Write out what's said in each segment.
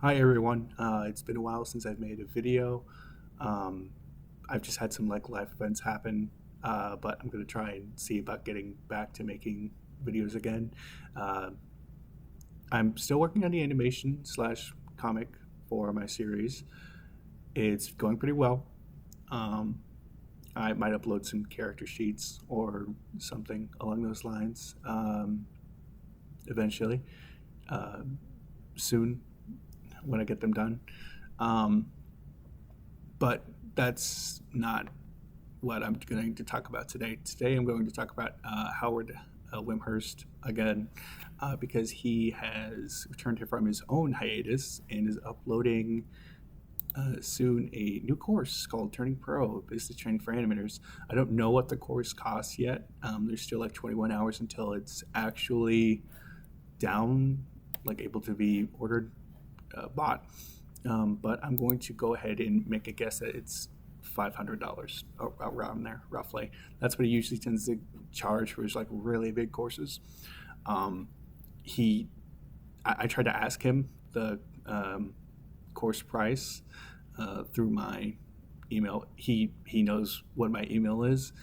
Hi everyone. It's been a while since I've made a video. Um, I've just had some like life events happen, but I'm going to try and see about getting back to making videos again. Uh, I'm still working on the animation slash comic for my series. It's going pretty well. Um, I might upload some character sheets or something along those lines eventually, uh, soon when I get them done. Um, but that's not what I'm going to talk about today. Today, I'm going to talk about Howard Wimshurst again because he has returned from his own hiatus and is uploading soon a new course called Turning Pro Business Training for Animators. I don't know what the course costs yet. There's still like 21 hours until it's actually down, like able to be ordered, bought. But I'm going to go ahead and make a guess that it's $500 around there, roughly. That's what he usually tends to charge for his like really big courses. Um, he, I tried to ask him the course price through my email. He knows what my email is,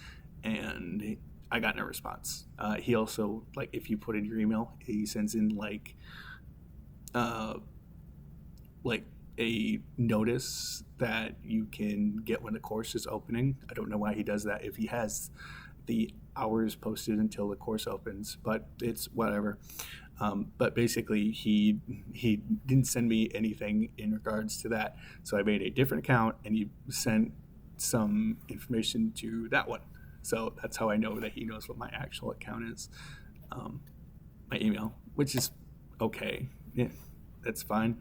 and I got no response. He also, like, if you put in your email, he sends in uh, like a notice that you can get when the course is opening. I don't know why he does that if he has the hours posted until the course opens, but it's whatever. But basically, he didn't send me anything in regards to that, so I made a different account and he sent some information to that one. So that's how I know that he knows what my actual account is, um, my email, which is okay. Yeah, that's fine.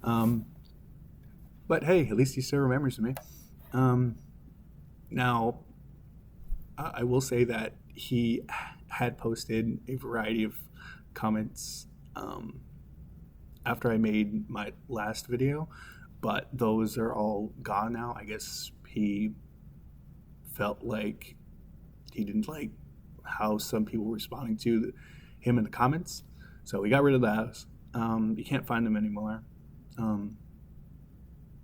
Um, but hey, at least he still remembers me. Um, Now, I will say that he had posted a variety of comments after I made my last video, but those are all gone now. I guess he felt like he didn't like how some people were responding to him in the comments, so we got rid of those. You can't find them anymore, um,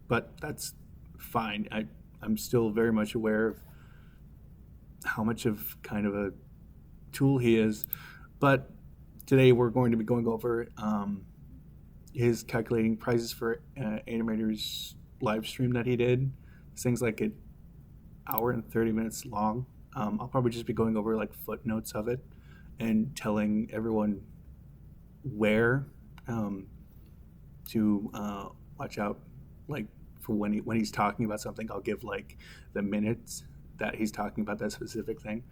but that's fine. I'm still very much aware of how much of kind of a tool he is. But today we're going to be going over his calculating prices for animators live stream that he did. This thing's like an hour and 30 minutes long. I'll probably just be going over like footnotes of it and telling everyone where um, to watch out, like for when he's talking about something. I'll give like the minutes that he's talking about that specific thing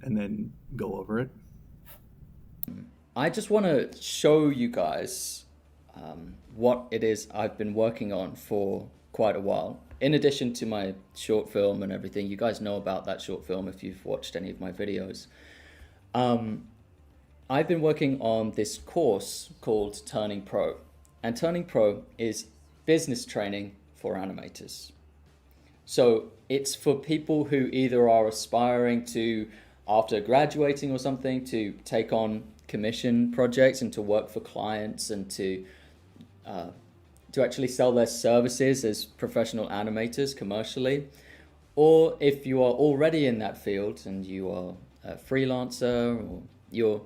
and then go over it. I just want to show you guys what it is I've been working on for quite a while. In addition to my short film and everything, you guys know about that short film if you've watched any of my videos. I've been working on this course called Turning Pro. And Turning Pro is business training for animators. So it's for people who either are aspiring to, after graduating or something, to take on commission projects and to work for clients and uh, to actually sell their services as professional animators commercially. Or if you are already in that field and you are a freelancer or you're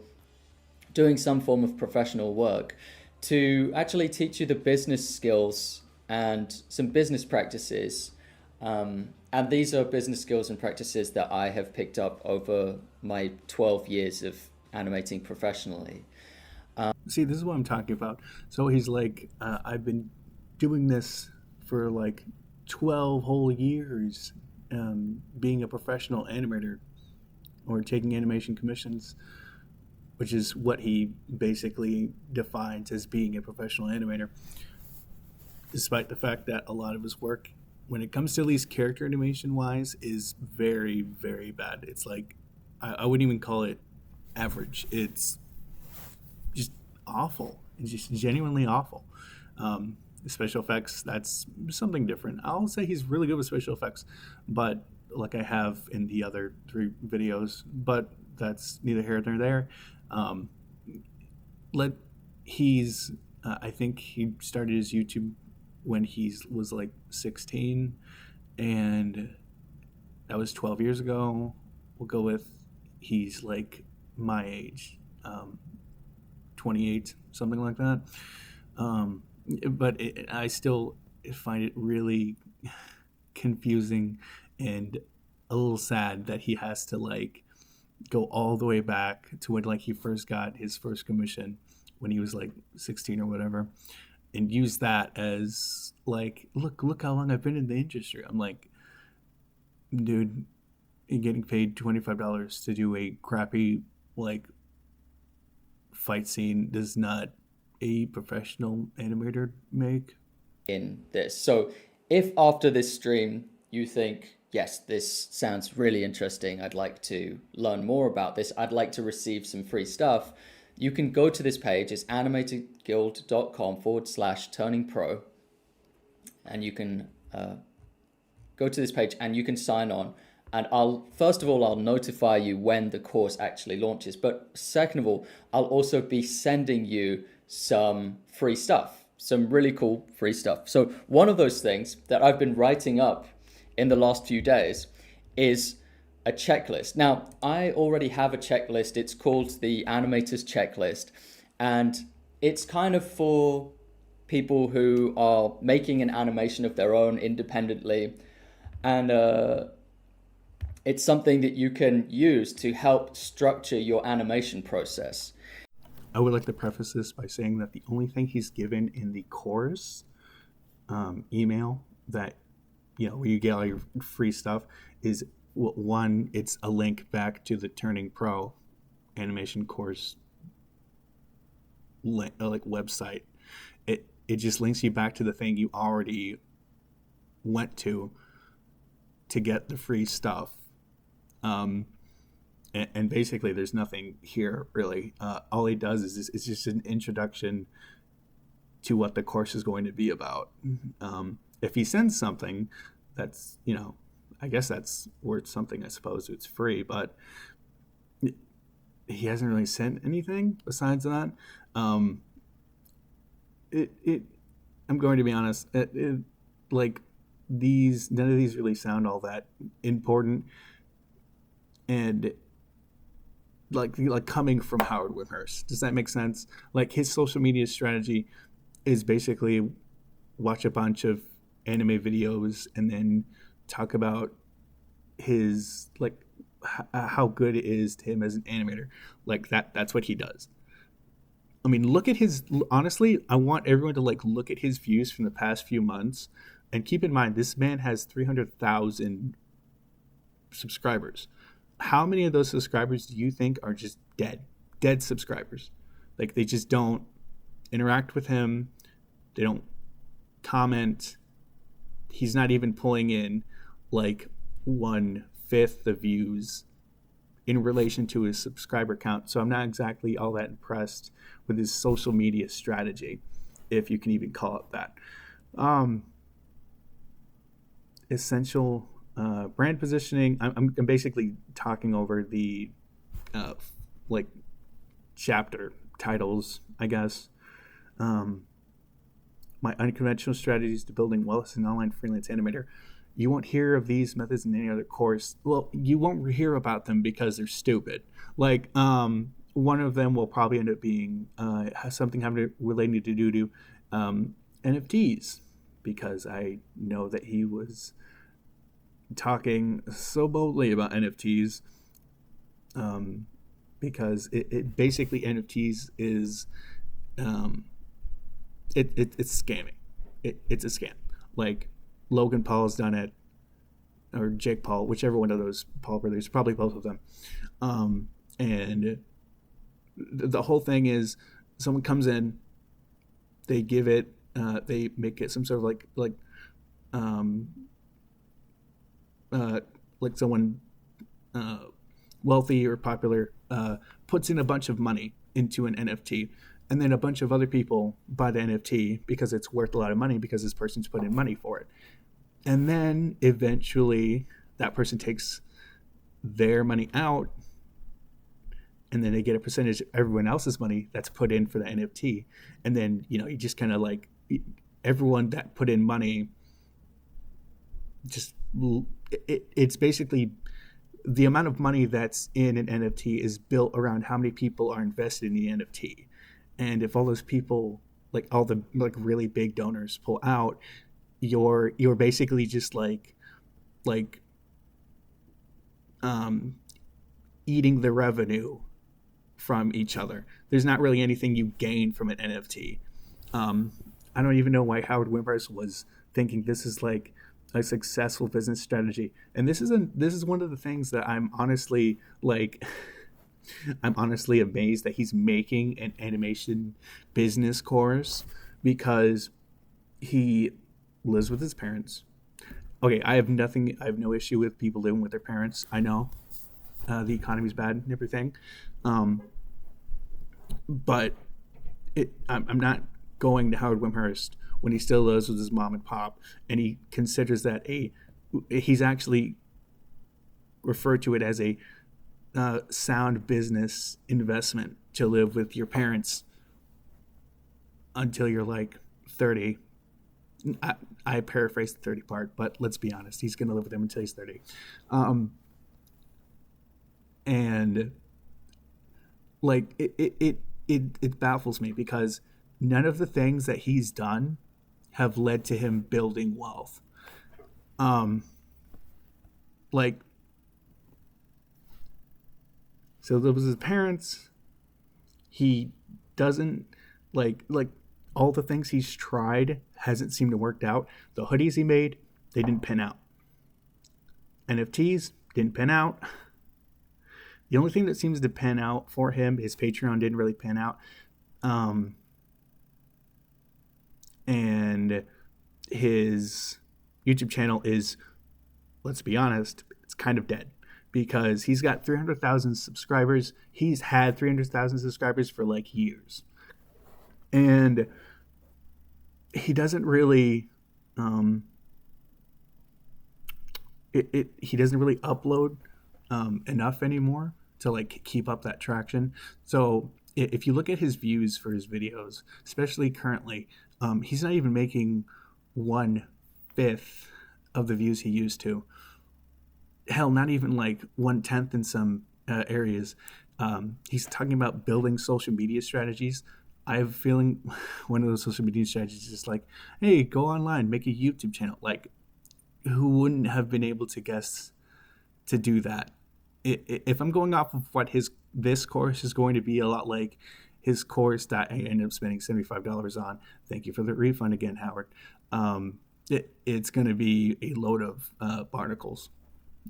doing some form of professional work, to actually teach you the business skills and some business practices. And these are business skills and practices that I have picked up over my 12 years of animating professionally. See, this is what I'm talking about. So he's like, I've been doing this for like 12 whole years, being a professional animator or taking animation commissions, which is what he basically defines as being a professional animator, despite the fact that a lot of his work, when it comes to at least character animation wise, is very, very bad. It's like, I wouldn't even call it average. It's just awful. It's just genuinely awful. Special effects, that's something different. I'll say he's really good with special effects, but like I have in the other three videos, but that's neither here nor there. Um, let he's I think he started his YouTube when he was like 16, and that was 12 years ago. We'll go with he's like my age, 28, something like that. Um, but I still find it really confusing and a little sad that he has to like go all the way back to when like he first got his first commission when he was like 16 or whatever, and use that as like, look how long I've been in the industry. I'm like, dude, you're getting paid $25 to do a crappy like fight scene does not a professional animator make. In this. So if after this stream you think, yes, this sounds really interesting, I'd like to learn more about this, I'd like to receive some free stuff, you can go to this page. It's animatedguild.com/turningpro, and you can go to this page and you can sign on. And I'll notify you when the course actually launches. But second of all, I'll also be sending you some free stuff, some really cool free stuff. So one of those things that I've been writing up in the last few days is a checklist. Now, I already have a checklist. It's called the Animators Checklist. And it's kind of for people who are making an animation of their own independently. And it's something that you can use to help structure your animation process. I would like to preface this by saying that the only thing he's given in the course email that, where you get all your free stuff is, one, it's a link back to the Turning Pro animation course like website. It just links you back to the thing you already went to get the free stuff. And basically there's nothing here really. All he does is it's just an introduction to what the course is going to be about. If he sends something that's, I guess that's worth something, I suppose. It's free, but he hasn't really sent anything besides that. I'm going to be honest, like none of these really sound all that important. And like coming from Howard Wimshurst, does that make sense? Like his social media strategy is basically watch a bunch of anime videos and then talk about his like how good it is to him as an animator. Like that's what he does. I mean, look at his, honestly, I want everyone to like look at his views from the past few months, and keep in mind this man has 300,000 subscribers. How many of those subscribers do you think are just dead subscribers? Like they just don't interact with him. They don't comment. He's not even pulling in like 1/5 the views in relation to his subscriber count. So I'm not exactly all that impressed with his social media strategy, if you can even call it that. Essential brand positioning. I'm basically talking over the like chapter titles, I guess. My unconventional strategies to building wealth as an online freelance animator. You won't hear of these methods in any other course. Well, you won't hear about them because they're stupid. Like one of them will probably end up being something relating to do NFTs, because I know that he was talking so boldly about NFTs, because it basically NFTs is it's scamming. It's a scam. Like Logan Paul's done it, or Jake Paul, whichever one of those Paul brothers, probably both of them. And the whole thing is someone comes in, they give it, they make it some sort of like someone wealthy or popular puts in a bunch of money into an NFT, and then a bunch of other people buy the NFT because it's worth a lot of money because this person's put in money for it. And then eventually that person takes their money out and then they get a percentage of everyone else's money that's put in for the NFT. And then, you just kind of like everyone that put in money just it's basically the amount of money that's in an NFT is built around how many people are invested in the NFT. And if all those people, like all the like really big donors pull out, you're basically just like um eating the revenue from each other. There's not really anything you gain from an NFT. Um, I don't even know why Howard Wimshurst was thinking this is like a successful business strategy. And this is one of the things that I'm honestly like. I'm honestly amazed that he's making an animation business course because he lives with his parents. Okay, I have nothing. I have no issue with people living with their parents. I know the economy's bad and everything, um, but I'm not going to Howard Wimshurst when he still lives with his mom and pop, and he considers that he's actually referred to it as a sound business investment to live with your parents until you're like 30. I paraphrased the 30 part, but let's be honest, he's going to live with them until he's 30. And like it baffles me because none of the things that he's done have led to him building wealth. Like, so there was his parents. He doesn't like all the things he's tried hasn't seemed to work out. The hoodies he made, they didn't pan out. NFTs didn't pan out. The only thing that seems to pan out for him, his Patreon didn't really pan out. And his YouTube channel is, let's be honest, it's kind of dead because he's got 300,000 subscribers. He's had 300,000 subscribers for like years. And he doesn't really, he doesn't really upload enough anymore to like keep up that traction. So if you look at his views for his videos, especially currently, he's not even making 1/5 of the views he used to. Hell, not even like 1/10 in some areas. He's talking about building social media strategies. I have a feeling one of those social media strategies is just like, hey, go online, make a YouTube channel. Like, who wouldn't have been able to guess to do that? If I'm going off of what this course is going to be, a lot like his course that I ended up spending $75 on. Thank you for the refund again, Howard. It's going to be a load of barnacles,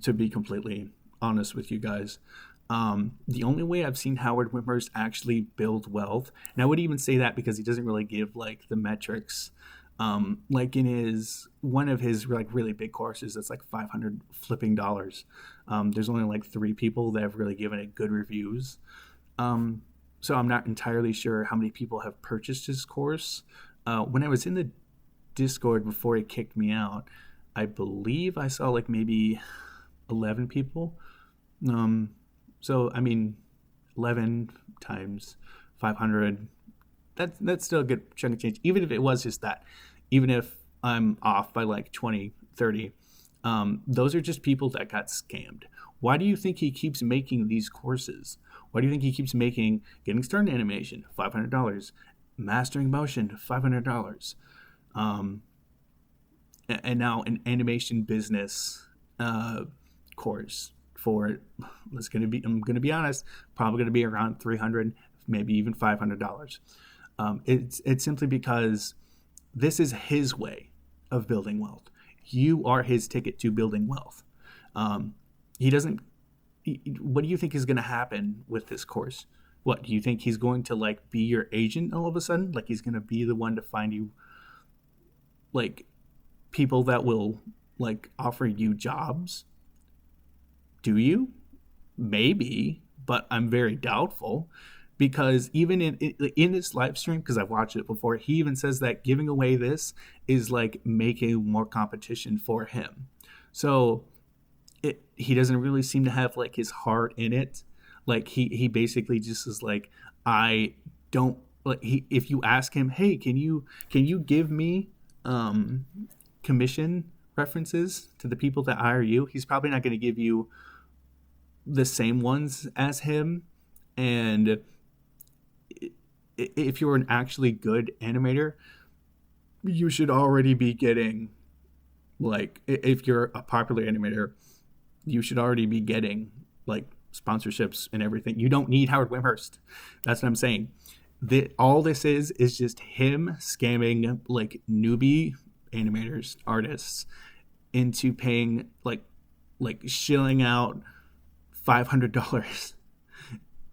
to be completely honest with you guys. The only way I've seen Howard Wimshurst actually build wealth, and I would even say that because he doesn't really give like the metrics. Like in one of his like really big courses that's like $500 flipping dollars. There's only like 3 people that have really given it good reviews. So I'm not entirely sure how many people have purchased his course. When I was in the Discord before he kicked me out, I believe I saw like maybe 11 people. So I mean, 11 times 500. That's still a good chunk of change. Even if it was just that, even if I'm off by like 20, 30, those are just people that got scammed. Why do you think he keeps making these courses? Why do you think he keeps making getting started in animation, $500, mastering motion, $500, and now an animation business course for I'm gonna be honest, probably gonna be around $300, maybe even $500. It's simply because this is his way of building wealth. You are his ticket to building wealth. He doesn't. What do you think is going to happen with this course? What do you think he's going to like be your agent all of a sudden? Like he's going to be the one to find you like people that will like offer you jobs? Do you? Maybe, but I'm very doubtful. Because even in this live stream, because I've watched it before, he even says that giving away this is like making more competition for him. So he doesn't really seem to have like his heart in it. Like he basically just is like, I don't like if you ask him, hey, can you give me commission references to the people that hire you, he's probably not going to give you the same ones as him. And if you're an actually good animator, you should already be getting, like, if you're a popular animator, you should already be getting like sponsorships and everything. You don't need Howard Wimshurst. That's what I'm saying. All this is just him scamming like newbie animators, artists, into paying like shilling out $500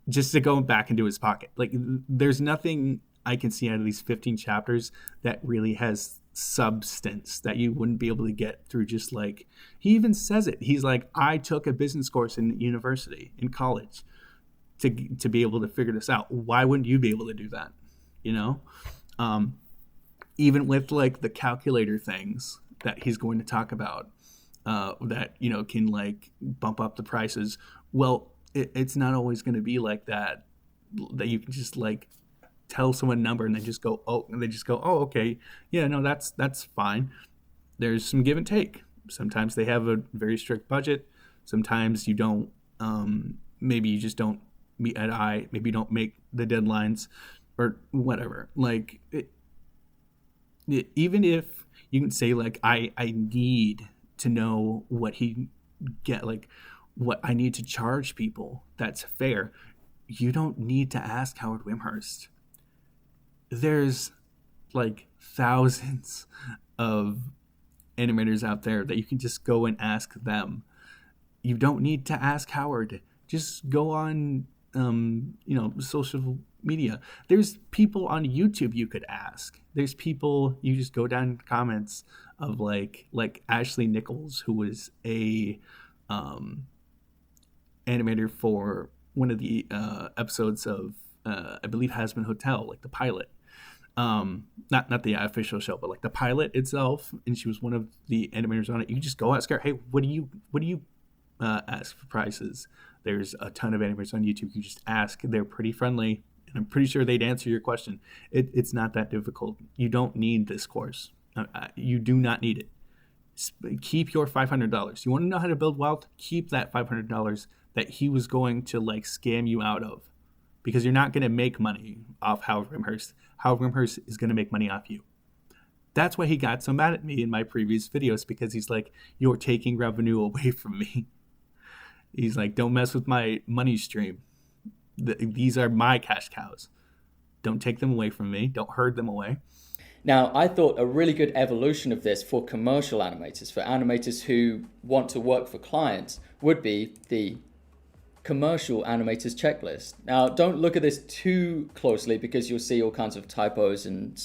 just to go back into his pocket. Like, there's nothing I can see out of these 15 chapters that really has substance that you wouldn't be able to get through just like, he even says it. He's like, I took a business course in university, in college, to be able to figure this out. Why wouldn't you be able to do that? You know, even with like the calculator things that he's going to talk about, that, you know, can like bump up the prices. Well, it's not always going to be like that you can just like tell someone a number and they just go, oh, okay, yeah, no, that's fine. There's some give and take. Sometimes they have a very strict budget. Sometimes you don't. Maybe you just don't meet at eye. Maybe you don't make the deadlines, or whatever. Like, even if you can say like, I need to know what he get, like what I need to charge people that's fair. You don't need to ask Howard Wimshurst. There's like thousands of animators out there that you can just go and ask them. You don't need to ask Howard. Just go on, social media. There's people on YouTube you could ask. There's people, you just go down in the comments of like Ashley Nichols, who was a animator for one of the episodes of I believe Hazbin Hotel, like the pilot. Not the official show, but like the pilot itself, and she was one of the animators on it. You just go ask her, hey, what do you ask for prices? There's a ton of animators on YouTube. You just ask. They're pretty friendly, and I'm pretty sure they'd answer your question. It's not that difficult. You don't need this course. You do not need it. Keep your $500. You want to know how to build wealth? Keep that $500 that he was going to like scam you out of, because you're not going to make money off Howard Wimshurst. Howard Wimshurst is going to make money off you. That's why he got so mad at me in my previous videos, because he's like, you're taking revenue away from me. He's like, don't mess with my money stream. These are my cash cows. Don't take them away from me. Don't herd them away. Now, I thought a really good evolution of this for commercial animators, for animators who want to work for clients, would be the commercial animators checklist. Now, don't look at this too closely, because you'll see all kinds of typos and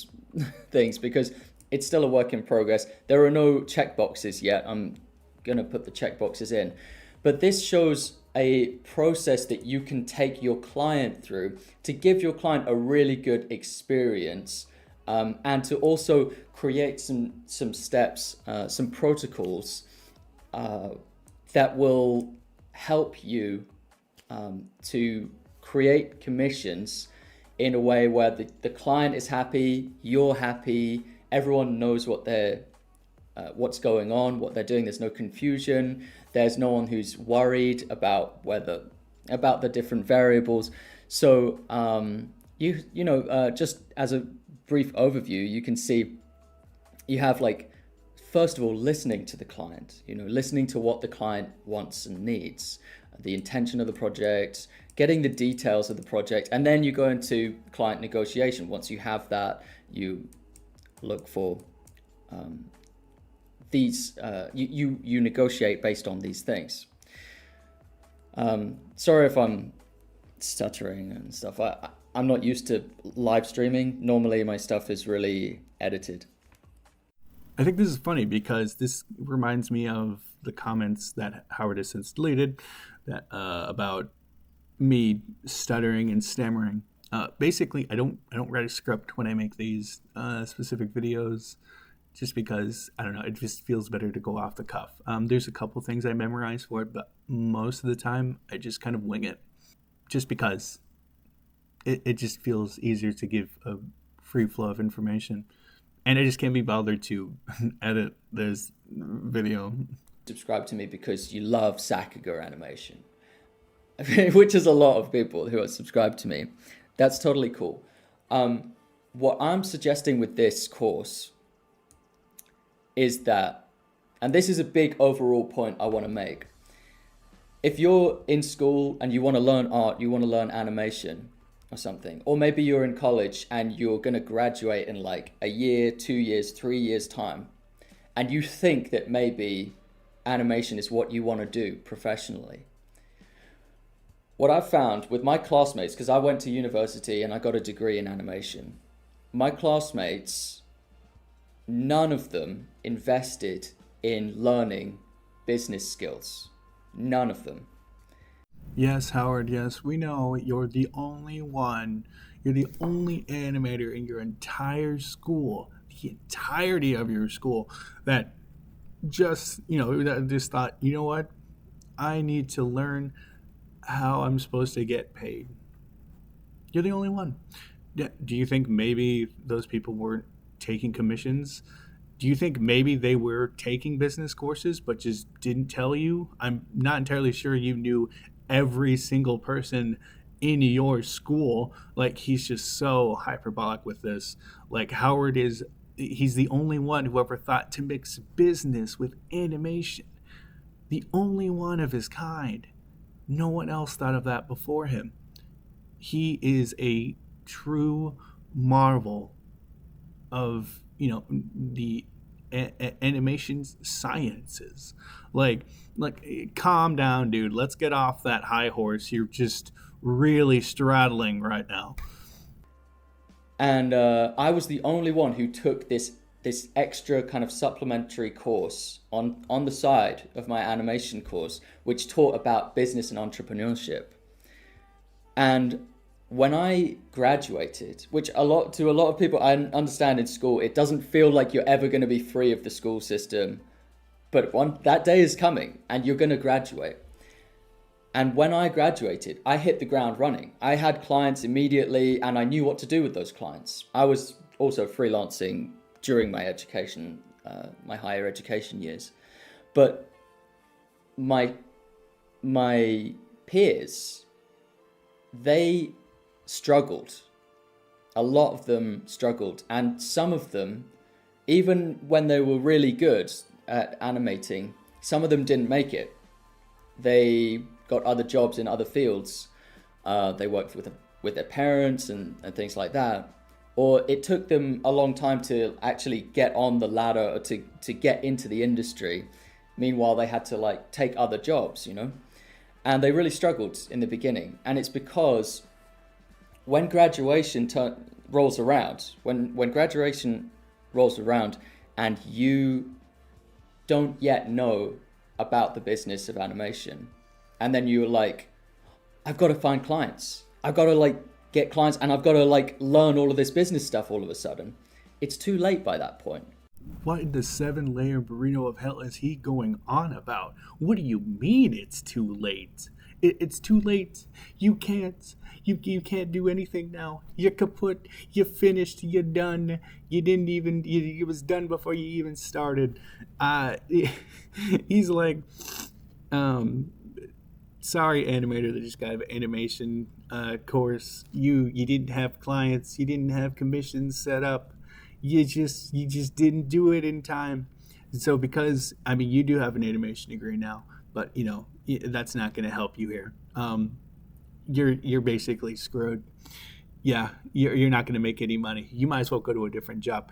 things, because it's still a work in progress. There are no checkboxes yet. I'm going to put the checkboxes in. But this shows a process that you can take your client through to give your client a really good experience, and to also create some steps, some protocols that will help you to create commissions in a way where the client is happy, you're happy, everyone knows what's going on, what they're doing. There's no confusion. There's no one who's worried about the different variables. So just as a brief overview, you can see you have, like, first of all, listening to the client, listening to what the client wants and needs, the intention of the project, getting the details of the project, and then you go into client negotiation. Once you have that, you look for you negotiate based on these things. Sorry if I'm stuttering and stuff. I'm not used to live streaming. Normally my stuff is really edited. I think this is funny because this reminds me of the comments that Howard has since deleted that about me stuttering and stammering. Basically, I don't write a script when I make these specific videos, just because, I don't know, it just feels better to go off the cuff. There's a couple things I memorize for it, but most of the time I just kind of wing it. just because it just feels easier to give a free flow of information. And I just can't be bothered to edit this video. Subscribe to me because you love Sakuga animation, which is a lot of people who are subscribed to me. That's totally cool. What I'm suggesting with this course is that, and this is a big overall point I want to make. If you're in school and you want to learn art, you want to learn animation or something, or maybe you're in college and you're going to graduate in like a year, 2 years, 3 years time, and you think that maybe animation is what you want to do professionally. What I've found with my classmates, because I went to university and I got a degree in animation, my classmates, none of them invested in learning business skills. None of them. Yes, Howard, yes, we know you're the only one. You're the only animator in your entire school, the entirety of your school, that just, that just thought, you know what? I need to learn how I'm supposed to get paid. You're the only one. Do you think maybe those people weren't taking commissions? Do you think maybe they were taking business courses but just didn't tell you? I'm not entirely sure you knew every single person in your school. Like, he's just so hyperbolic with this. Like, he's the only one who ever thought to mix business with animation. The only one of his kind. No one else thought of that before him. He is a true marvel of, the animation sciences. Like, calm down, dude. Let's get off that high horse. You're just really straddling right now. And I was the only one who took this extra kind of supplementary course on the side of my animation course, which taught about business and entrepreneurship. And when I graduated, which to a lot of people, I understand in school, it doesn't feel like you're ever going to be free of the school system, but that day is coming and you're going to graduate. And when I graduated, I hit the ground running. I had clients immediately and I knew what to do with those clients. I was also freelancing during my education, my higher education years. But my peers, they struggled. A lot of them struggled. And some of them, even when they were really good at animating, some of them didn't make it. They got other jobs in other fields. They worked with their parents and things like that. Or it took them a long time to actually get on the ladder or to get into the industry. Meanwhile, they had to take other jobs, And they really struggled in the beginning. And it's because when graduation rolls around, when graduation rolls around and you don't yet know about the business of animation, and then you're like, I've got to find clients. I've got to get clients and I've got to learn all of this business stuff all of a sudden. It's too late by that point. What in the 7-layer burrito of hell is he going on about? What do you mean it's too late? It's too late. You can't do anything now. You're kaput. You're finished. You're done. You didn't even. It was done before you even started. He's like, sorry, animator that just got an animation course. You didn't have clients. You didn't have commissions set up. You just didn't do it in time. So because you do have an animation degree now, but that's not going to help you here. You're basically screwed. Yeah, you're not going to make any money. You might as well go to a different job.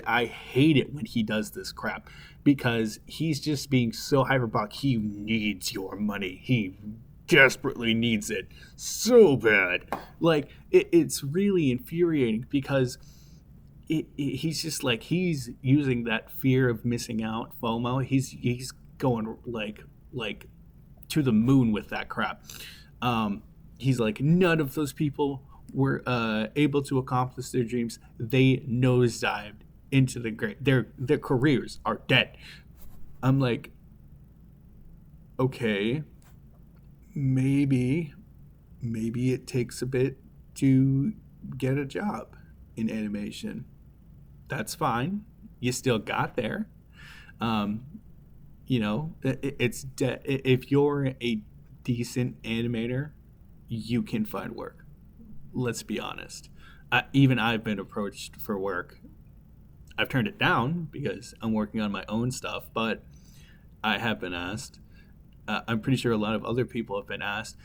I hate it when he does this crap because he's just being so hyperbolic. He needs your money. He desperately needs it so bad. It's really infuriating because he's just he's using that fear of missing out, FOMO. He's going like to the moon with that crap. He's like, none of those people were able to accomplish their dreams. They nosedived into the great. Their careers are dead. I'm like, okay, maybe maybe it takes a bit to get a job in animation. That's fine. You still got there. Um, if you're a decent animator, you can find work. Let's be honest. Even I've been approached for work. I've turned it down because I'm working on my own stuff, but I have been asked. I'm pretty sure a lot of other people have been asked.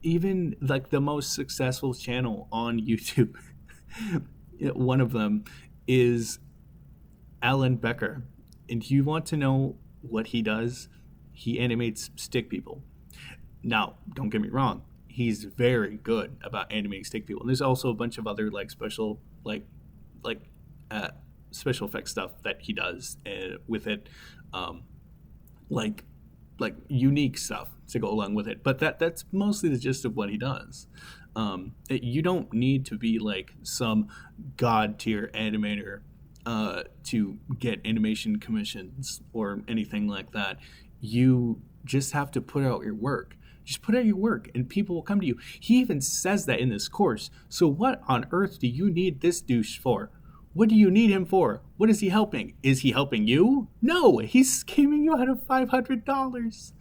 Even like the most successful channel on YouTube, one of them is Alan Becker. And you want to know what he does? He animates stick people. Now, don't get me wrong. He's very good about animating stick people. And there's also a bunch of other like like uh, special effects stuff that he does with it, um, like unique stuff to go along with it. But that's mostly the gist of what he does. You don't need to be like some god tier animator to get animation commissions or anything like that. You just have to put out your work. Just put out your work and people will come to you. He even says that in this course. So what on earth do you need this douche for? What do you need him for? What is he helping? Is he helping you? No, he's scamming you out of $500.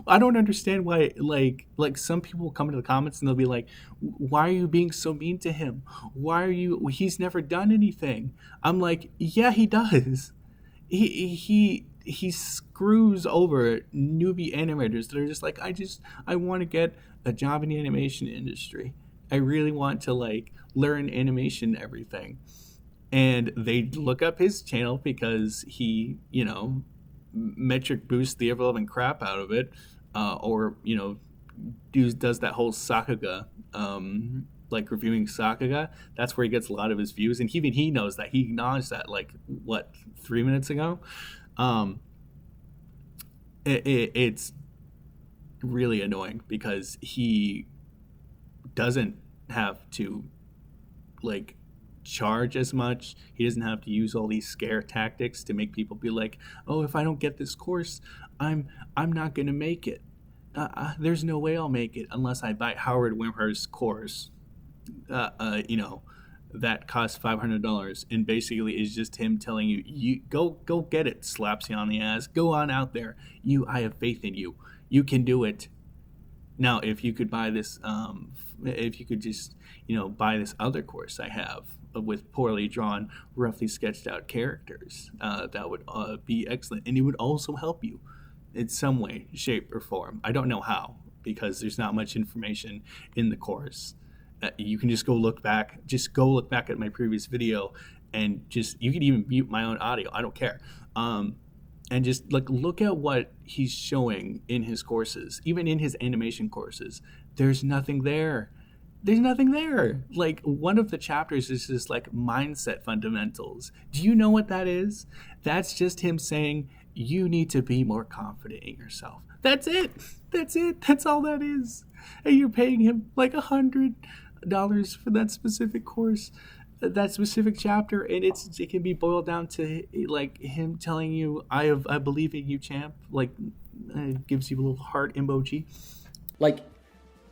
I don't understand why. Like some people will come into the comments and they'll be like, "Why are you being so mean to him? Why are you? He's never done anything." I'm like, "Yeah, he does. He screws over newbie animators that are just like, I want to get a job in the animation industry. I really want to like learn animation everything." And they look up his channel because he, metric boosts the ever loving crap out of it, or does that whole Sakuga, like reviewing Sakuga. That's where he gets a lot of his views, and even he knows that. He acknowledged that like 3 minutes ago. It's really annoying because he doesn't have to like charge as much. He doesn't have to use all these scare tactics to make people be like, "Oh, if I don't get this course, I'm not gonna make it. There's no way I'll make it unless I buy Howard Wimshurst's course." That costs $500 and basically is just him telling you, "You go get it." Slaps you on the ass. Go on out there. I have faith in you. You can do it. Now, if you could buy this, if you could just buy this other course I have with poorly drawn, roughly sketched out characters, that would be excellent, and it would also help you in some way, shape, or form. I don't know how because there's not much information in the course. You can just go look back. Just go look back at my previous video, and you can even mute my own audio. I don't care. And just like look at what he's showing in his courses, even in his animation courses. There's nothing there. There's nothing there. Like one of the chapters is just like mindset fundamentals. Do you know what that is? That's just him saying you need to be more confident in yourself. That's it. That's it. That's all that is. And you're paying him like $100 for that specific course, that specific chapter, and it can be boiled down to like him telling you, I believe in you, champ." Like gives you a little heart emoji. Like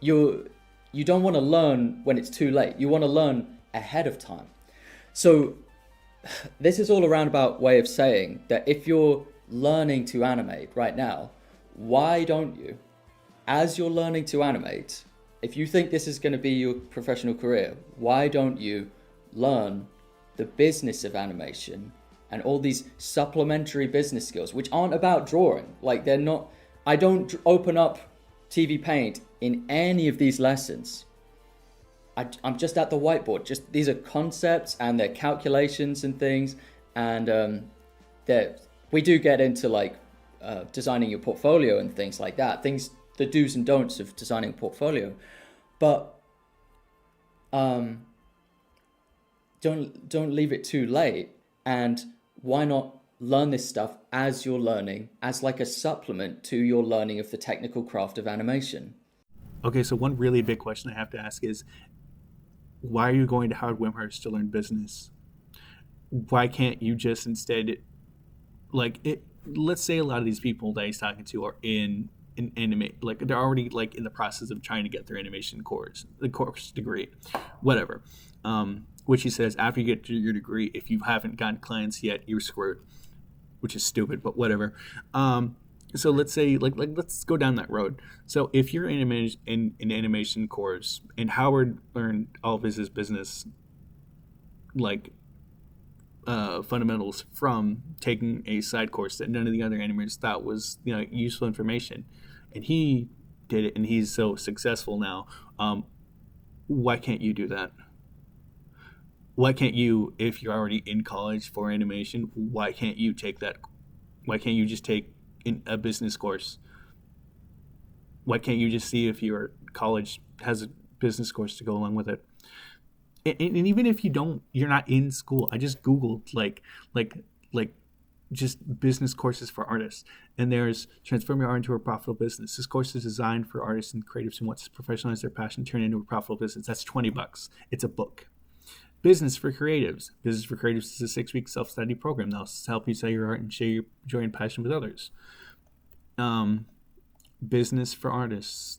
you don't want to learn when it's too late. You want to learn ahead of time. So this is all a roundabout way of saying that if you're learning to animate right now, why don't you, as you're learning to animate, if you think this is going to be your professional career, why don't you learn the business of animation and all these supplementary business skills, which aren't about drawing? Like they're not, I don't open up TV Paint in any of these lessons. I'm just at the whiteboard. Just these are concepts and they're calculations and things. And we do get into like designing your portfolio and things like that. Things, the do's and don'ts of designing a portfolio. But don't leave it too late. And why not learn this stuff as you're learning, as like a supplement to your learning of the technical craft of animation? Okay, so one really big question I have to ask is, why are you going to Howard Wimshurst to learn business? Why can't you just instead, let's say a lot of these people that he's talking to are in an animate, like they're already like in the process of trying to get their animation course degree, whatever. Which he says after you get your degree, if you haven't gotten clients yet, you're screwed, which is stupid, but whatever. So let's say let's go down that road. So if you're in an animation course, and Howard learned all of his business like fundamentals from taking a side course that none of the other animators thought was useful information, and he did it, and he's so successful now. Why can't you do that? Why can't you, if you're already in college for animation, why can't you take that? Why can't you just take a business course? Why can't you just see if your college has a business course to go along with it? And even if you're not in school, I just Googled like just business courses for artists, and there's Transform Your Art into a Profitable Business. This course is designed for artists and creatives who want to professionalize their passion, turn it into a profitable business. That's $20. It's a book. Business for Creatives. Business for Creatives is a 6-week self-study program that'll help you sell your art and share your joy and passion with others. Business for Artists.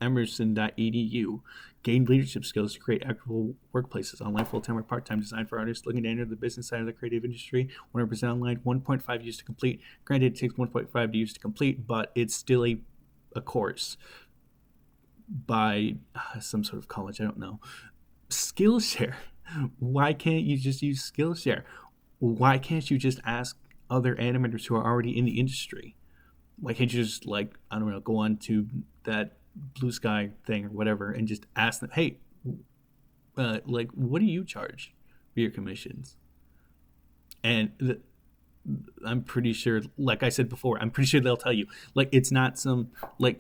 Emerson.edu. Gain leadership skills to create equitable workplaces online, full-time or part-time, designed for artists looking to enter the business side of the creative industry. 100% online, 1.5 years to complete. Granted, it takes 1.5 years to complete, but it's still a course by some sort of college, I don't know. Skillshare. Why can't you just use Skillshare? Why can't you just ask other animators who are already in the industry? Why can't you just go on to that Blue Sky thing or whatever and just ask them, hey, what do you charge for your commissions? And I'm pretty sure, like I said before, I'm pretty sure they'll tell you. Like, it's not some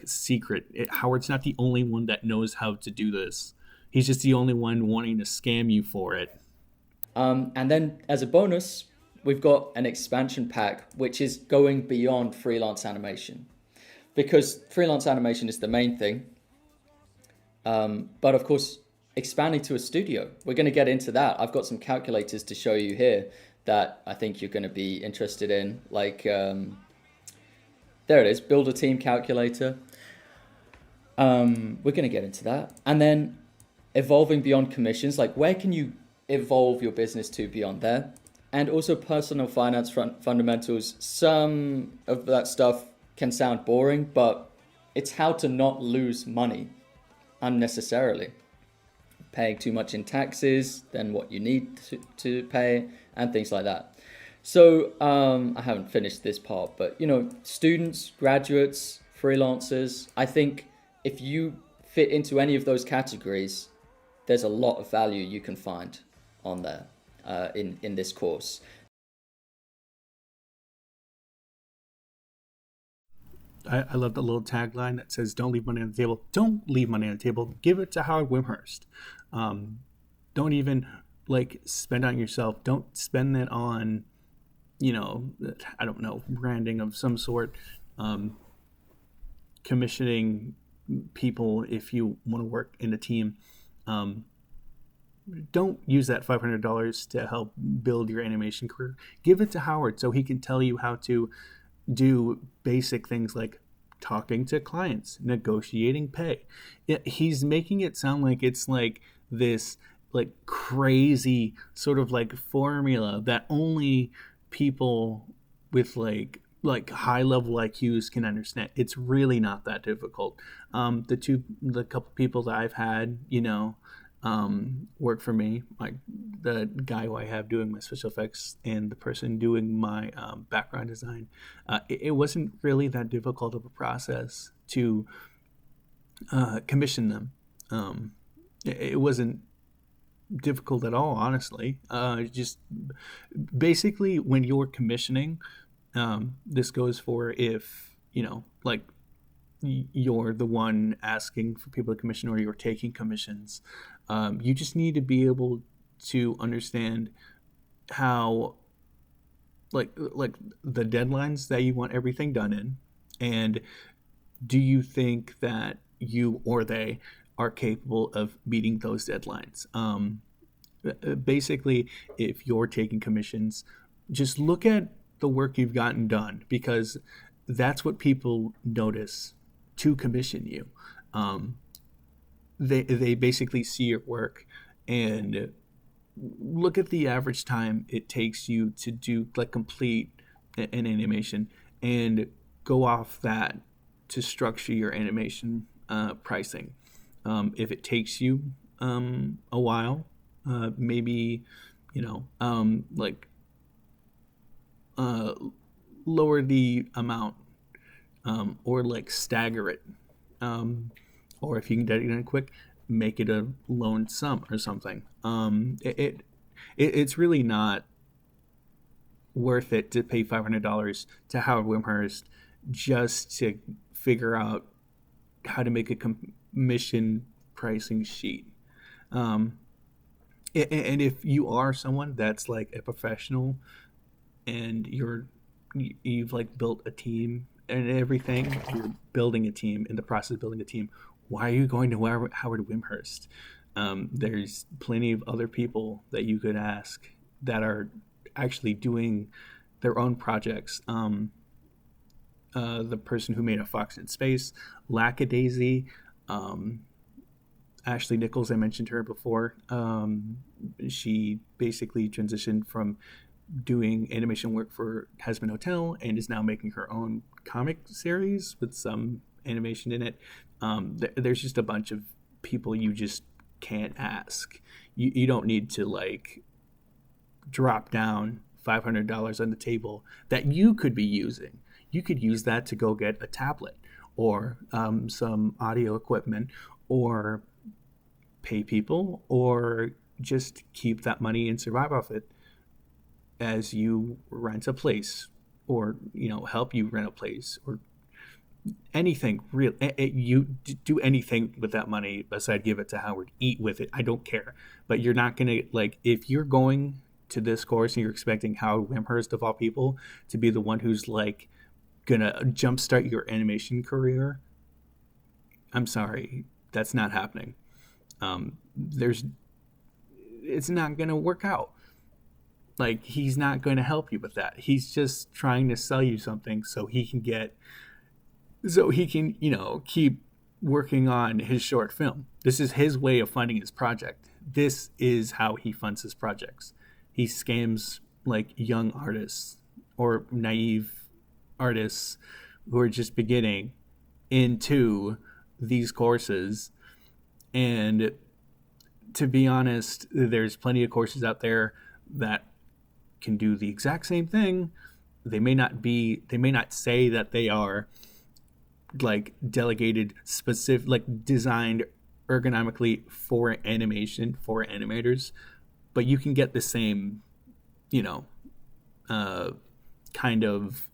secret. Howard's not the only one that knows how to do this. He's just the only one wanting to scam you for it. And then as a bonus, we've got an expansion pack, which is going beyond freelance animation. Because freelance animation is the main thing. But of course, expanding to a studio, we're going to get into that. I've got some calculators to show you here that I think you're going to be interested in. There it is, build a team calculator. We're going to get into that. And then evolving beyond commissions, where can you evolve your business to beyond there? And also personal finance fundamentals. Some of that stuff can sound boring, but it's how to not lose money unnecessarily. Paying too much in taxes than what you need to pay, and things like that. So I haven't finished this part, but students, graduates, freelancers, I think if you fit into any of those categories, there's a lot of value you can find on there in this course. I love the little tagline that says, don't leave money on the table. Don't leave money on the table. Give it to Howard Wimshurst. Don't even spend on yourself. Don't spend it on, I don't know, branding of some sort, commissioning people if you want to work in a team. Don't use that $500 to help build your animation career. Give it to Howard so he can tell you how to do basic things like talking to clients, negotiating pay. He's making it sound like it's this crazy sort of formula that only people with high level IQs can understand. It's really not that difficult. The couple people that I've had, work for me, the guy who I have doing my special effects and the person doing my background design, it wasn't really that difficult of a process to commission them. It wasn't difficult at all, honestly. Just basically when you're commissioning, this goes for if, you're the one asking for people to commission or you're taking commissions. You just need to be able to understand how the deadlines that you want everything done in, and do you think that you or they are capable of meeting those deadlines. Basically, if you're taking commissions, just look at the work you've gotten done, because that's what people notice to commission you. Um, they basically see your work and look at the average time it takes you to do like complete an animation, and go off that to structure your animation pricing. If it takes you a while, maybe like uh, lower the amount, or like stagger it, or if you can get it done quick, make it a loan sum or something. It's really not worth it to pay $500 to Howard Wimshurst just to figure out how to make a commission pricing sheet. Um, and if you are someone that's like a professional and you've like built a team and everything, you're building a team, in the process of building a team, why are you going to Howard Wimshurst? There's plenty of other people that you could ask that are actually doing their own projects. The person who made A Fox in Space, Lackadaisy, um, Ashley Nichols, I mentioned her before. She basically transitioned from doing animation work for Hazbin Hotel and is now making her own comic series with some animation in it. There's just a bunch of people you just can't ask. You don't need to like drop down $500 on the table that you could be using. You could use that to go get a tablet or some audio equipment, or pay people, or just keep that money and survive off it as you rent a place, or help you rent a place, or anything real. You do anything with that money besides give it to Howard. Eat with it. I don't care. But you're not gonna, like, if you're going to this course and you're expecting Howard Wimshurst of all people to be the one who's like gonna jumpstart your animation career, I'm sorry, that's not happening. There's It's not gonna work out. Like, he's not going to help you with that. He's just trying to sell you something so he can keep working on his short film. This is his way of funding his project. This is how he funds his projects. He scams like young artists or naive artists who are just beginning into these courses. And to be honest, there's plenty of courses out there that can do the exact same thing. They may not say that they are like delegated specific, like designed ergonomically for animation, for animators, but you can get the same, kind of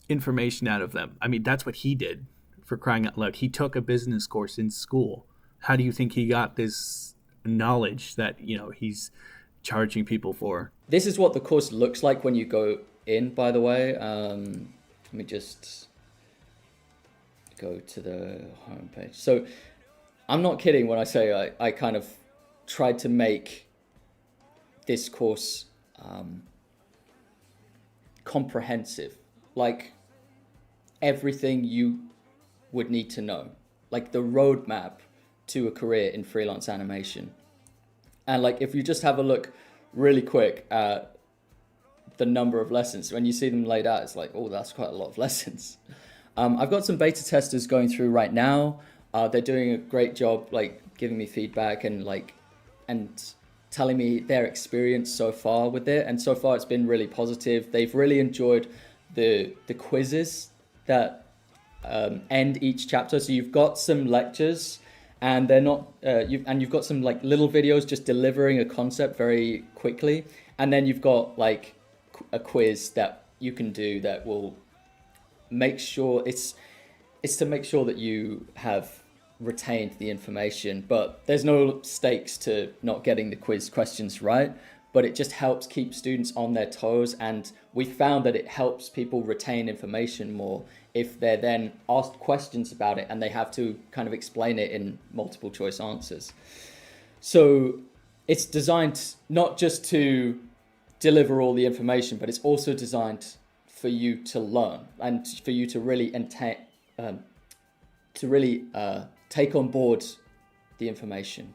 information out of them. I mean, that's what he did, for crying out loud. He took a business course in school. How do you think he got this knowledge that, he's charging people for? This is what the course looks like when you go in, by the way. Let me just go to the homepage. So I'm not kidding when I say I kind of tried to make this course comprehensive, like everything you would need to know, like the roadmap to a career in freelance animation. And like, if you just have a look really quick at the number of lessons, when you see them laid out, it's like, oh, that's quite a lot of lessons. I've got some beta testers going through right now. They're doing a great job, like giving me feedback and telling me their experience so far with it. And so far it's been really positive. They've really enjoyed the quizzes that end each chapter. So you've got some lectures, and they're not you've got some like little videos just delivering a concept very quickly, and then you've got like a quiz that you can do that will make sure it's to make sure that you have retained the information. But there's no stakes to not getting the quiz questions right, but it just helps keep students on their toes. And we found that it helps people retain information more if they're then asked questions about it and they have to kind of explain it in multiple choice answers. So it's designed not just to deliver all the information, but it's also designed for you to learn and for you to really take on board the information.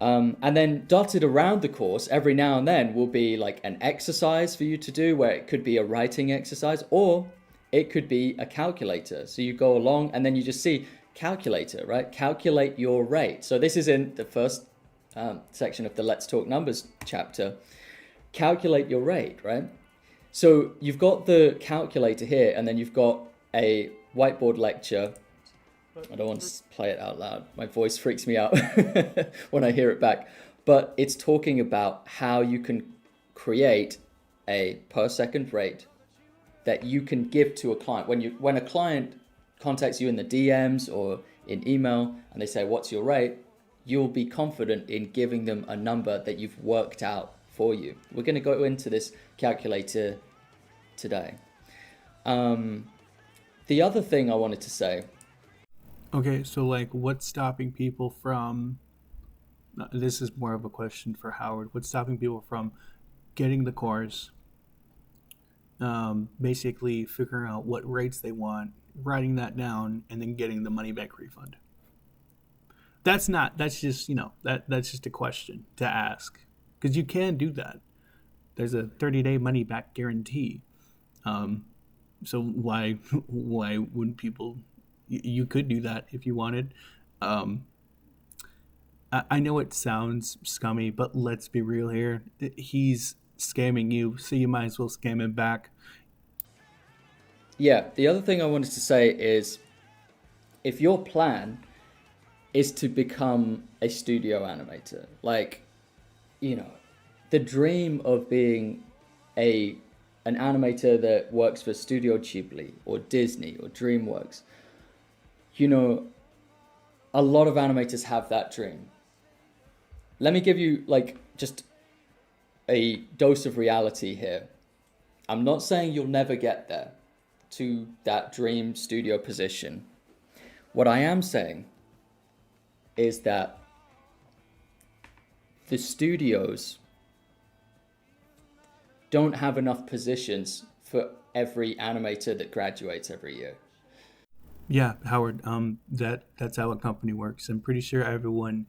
And then dotted around the course every now and then will be like an exercise for you to do, where it could be a writing exercise or it could be a calculator. So you go along and then you just see calculator, right? Calculate your rate. So this is in the first section of the Let's Talk Numbers chapter. Calculate your rate, right? So you've got the calculator here, and then you've got a whiteboard lecture. I don't want to play it out loud. My voice freaks me out when I hear it back. But it's talking about how you can create a per second rate that you can give to a client. When a client contacts you in the DMs or in email and they say, what's your rate? You'll be confident in giving them a number that you've worked out for you. We're going to go into this calculator today. The other thing I wanted to say. Okay, so like what's stopping people from, this is more of a question for Howard, what's stopping people from getting the course, basically figuring out what rates they want, writing that down, and then getting the money back refund? That's just a question to ask, because you can do that. There's a 30-day money back guarantee. So why wouldn't people? You could do that if you wanted. I know it sounds scummy, but let's be real here. He's scamming you, so you might as well scam him back. Yeah, the other thing I wanted to say is, if your plan is to become a studio animator, like, the dream of being an animator that works for Studio Ghibli or Disney or DreamWorks, a lot of animators have that dream. Let me give you just a dose of reality here. I'm not saying you'll never get there to that dream studio position. What I am saying is that the studios don't have enough positions for every animator that graduates every year. Yeah, Howard, that's how a company works. I'm pretty sure everyone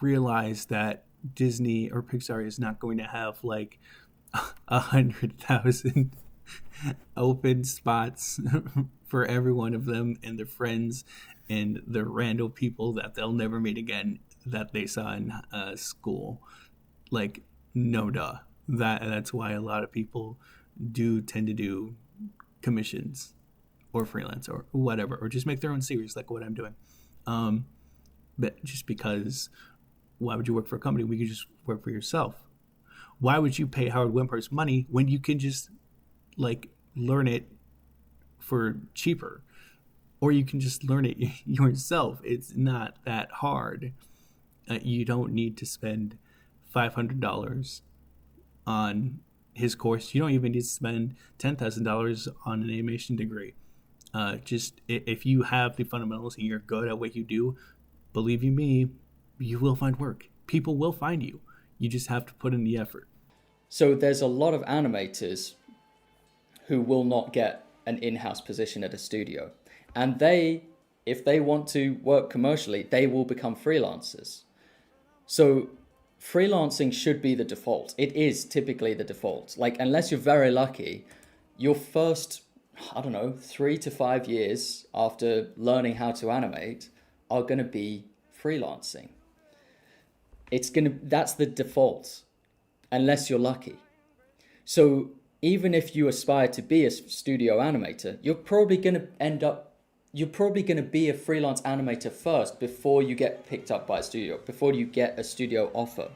realized that Disney or Pixar is not going to have 100,000 open spots for every one of them and their friends and the random people that they'll never meet again that they saw in school. No duh. That's why a lot of people do tend to do commissions or freelance or whatever, or just make their own series like what I'm doing. But just because, why would you work for a company when you could just work for yourself? Why would you pay Howard Wimshurst money when you can just learn it for cheaper? Or you can just learn it yourself. It's not that hard. You don't need to spend $500 on his course. You don't even need to spend $10,000 on an animation degree. Just if you have the fundamentals and you're good at what you do, believe you me, you will find work. People will find you. You just have to put in the effort. So there's a lot of animators who will not get an in-house position at a studio. And if they want to work commercially, they will become freelancers. So freelancing should be the default. It is typically the default. Unless you're very lucky, your first, 3 to 5 years after learning how to animate are going to be freelancing. That's the default, unless you're lucky. So even if you aspire to be a studio animator, you're probably going to be a freelance animator first before you get picked up by a studio, before you get a studio offer.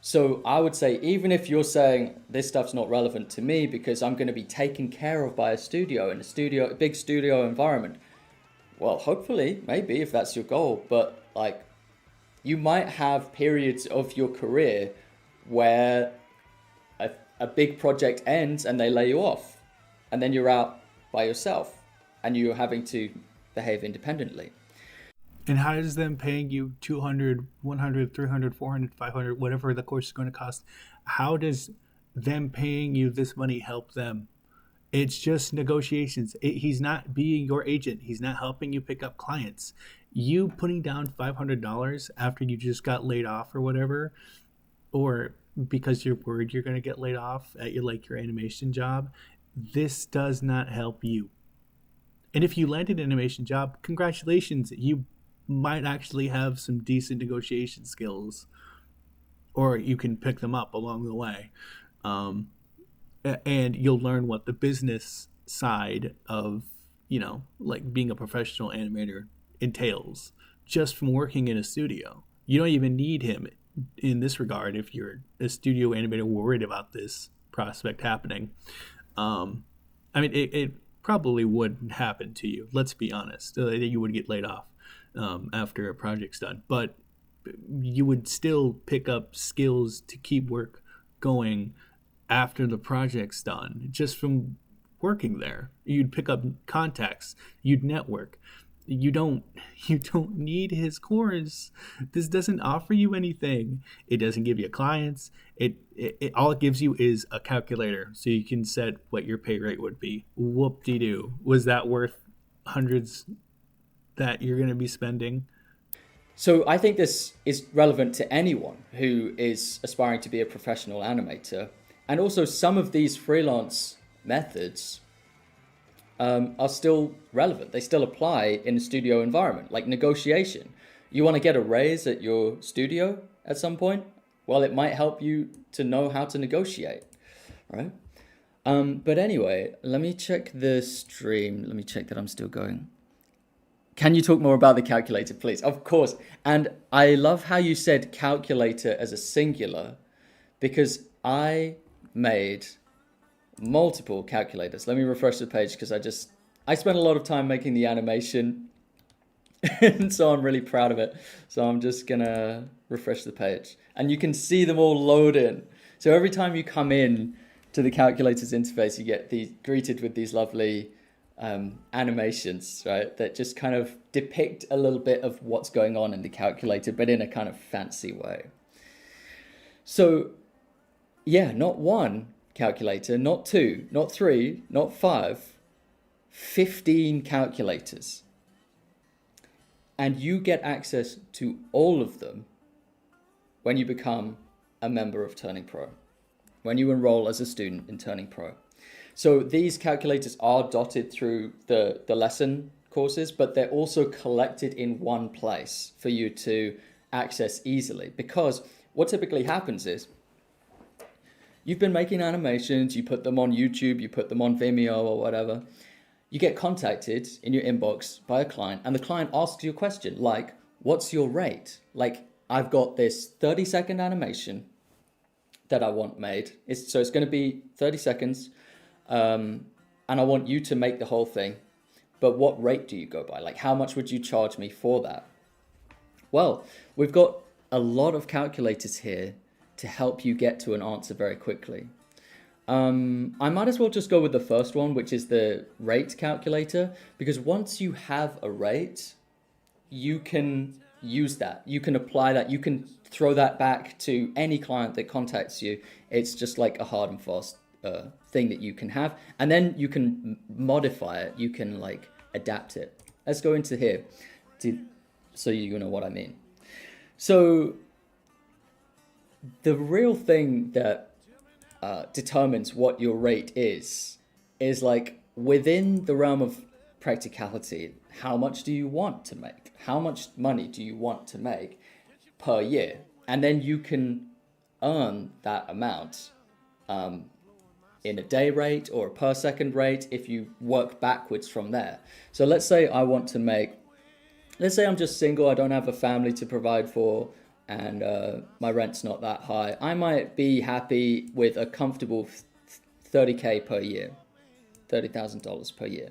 So I would say, even if you're saying this stuff's not relevant to me because I'm going to be taken care of by a studio in a big studio environment, well, hopefully, maybe, if that's your goal, but you might have periods of your career where a big project ends and they lay you off, and then you're out by yourself and you're having to behave independently. And how does them paying you 200, 100, 300, 400, 500, whatever the course is going to cost, how does them paying you this money help them. It's just negotiations. He's not being your agent. He's not helping you pick up clients. You putting down $500 after you just got laid off or whatever, or because you're worried you're going to get laid off at your animation job, this does not help you. And if you land an animation job, congratulations. You might actually have some decent negotiation skills, or you can pick them up along the way. Um, and you'll learn what the business side of, like being a professional animator entails just from working in a studio. You don't even need him in this regard if you're a studio animator worried about this prospect happening. I mean, it probably wouldn't happen to you. Let's be honest. You would get laid off after a project's done, but you would still pick up skills to keep work going after the project's done just from working there. You'd pick up contacts. You'd network. You don't need his course. This doesn't offer you anything. It doesn't give you clients. It all it gives you is a calculator so you can set what your pay rate would be. Whoop-de-doo. Was that worth hundreds that you're going to be spending? So I think this is relevant to anyone who is aspiring to be a professional animator. And also some of these freelance methods are still relevant. They still apply in a studio environment, like negotiation. You want to get a raise at your studio at some point? Well, it might help you to know how to negotiate, right? But anyway, let me check the stream. Let me check that I'm still going. Can you talk more about the calculator, please? Of course. And I love how you said calculator as a singular, because I made multiple calculators. Let me refresh the page because I spent a lot of time making the animation and so I'm really proud of it. So I'm just gonna refresh the page and you can see them all load in. So every time you come in to the calculator's interface, you get greeted with these lovely animations, right? That just kind of depict a little bit of what's going on in the calculator, but in a kind of fancy way. So yeah, not one calculator, not two, not three, not 5, 15 calculators. And you get access to all of them when you become a member of Turning Pro, when you enroll as a student in Turning Pro. So these calculators are dotted through the lesson courses, but they're also collected in one place for you to access easily. Because what typically happens is, you've been making animations, you put them on YouTube, you put them on Vimeo or whatever. You get contacted in your inbox by a client and the client asks you a question like, what's your rate? Like, I've got this 30-second animation that I want made. So it's going to be 30 seconds and I want you to make the whole thing. But what rate do you go by? Like, how much would you charge me for that? Well, we've got a lot of calculators here to help you get to an answer very quickly. I might as well just go with the first one, which is the rate calculator, because once you have a rate, you can use that. You can apply that. You can throw that back to any client that contacts you. It's just like a hard and fast thing that you can have. And then you can modify it. You can like adapt it. Let's go into here so you know what I mean. So the real thing that determines what your rate is like within the realm of practicality. How much do you want to make? How much money do you want to make per year? And then you can earn that amount in a day rate or a per second rate if you work backwards from there. So let's say I'm just single, I don't have a family to provide for, and my rent's not that high. I might be happy with a comfortable 30K per year, $30,000 per year.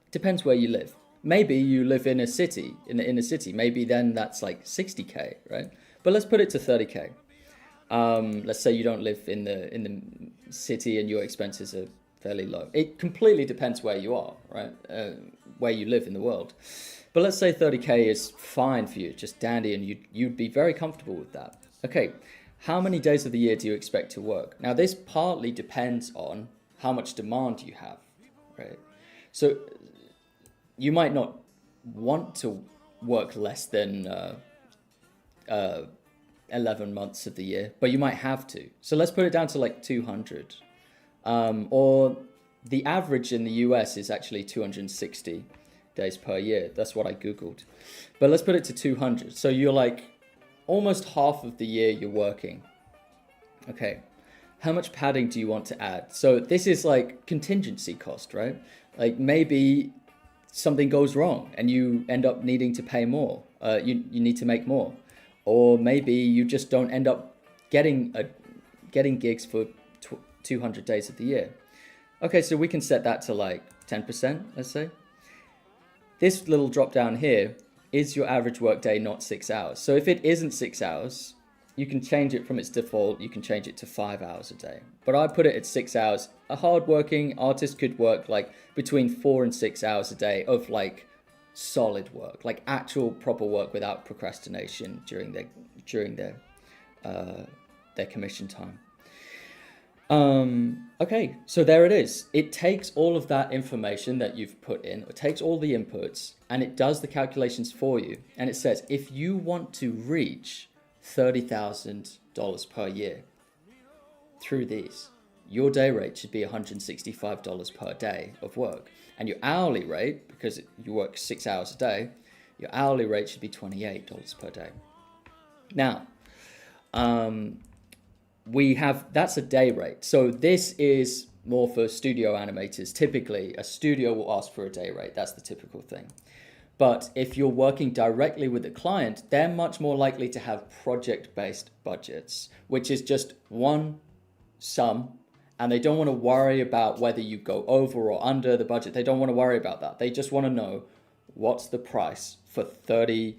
Depends where you live. Maybe you live in a city, in a city. Maybe then that's like 60K, right? But let's put it to 30K. Let's say you don't live in the city and your expenses are fairly low. It completely depends where you are, right? Where you live in the world. But let's say 30K is fine for you, just dandy, and you'd be very comfortable with that. Okay, how many days of the year do you expect to work? Now, this partly depends on how much demand you have, right? So you might not want to work less than 11 months of the year, but you might have to. So let's put it down to like 200. Or the average in the US is actually 260 days per year. That's what I Googled. But let's put it to 200. So you're like almost half of the year you're working. Okay. How much padding do you want to add? So this is like contingency cost, right? Like maybe something goes wrong and you end up needing to pay more. You need to make more. Or maybe you just don't end up getting gigs for 200 days of the year. Okay, so we can set that to like 10%, let's say. This little drop down here is your average work day, not 6 hours. So if it isn't 6 hours, you can change it from its default. You can change it to 5 hours a day. But I put it at 6 hours. A hardworking artist could work like between 4 and 6 hours a day of like solid work, like actual proper work without procrastination during their commission time. Okay, so there it is. It takes all of that information that you've put in, it takes all the inputs, and it does the calculations for you. And it says, if you want to reach $30,000 per year through these, your day rate should be $165 per day of work. And your hourly rate, because you work 6 hours a day, your hourly rate should be $28 per day. Now, that's a day rate. So this is more for studio animators. Typically, a studio will ask for a day rate. That's the typical thing. But if you're working directly with a client, they're much more likely to have project-based budgets, which is just one sum, and they don't want to worry about whether you go over or under the budget. They don't want to worry about that. They just want to know what's the price for 30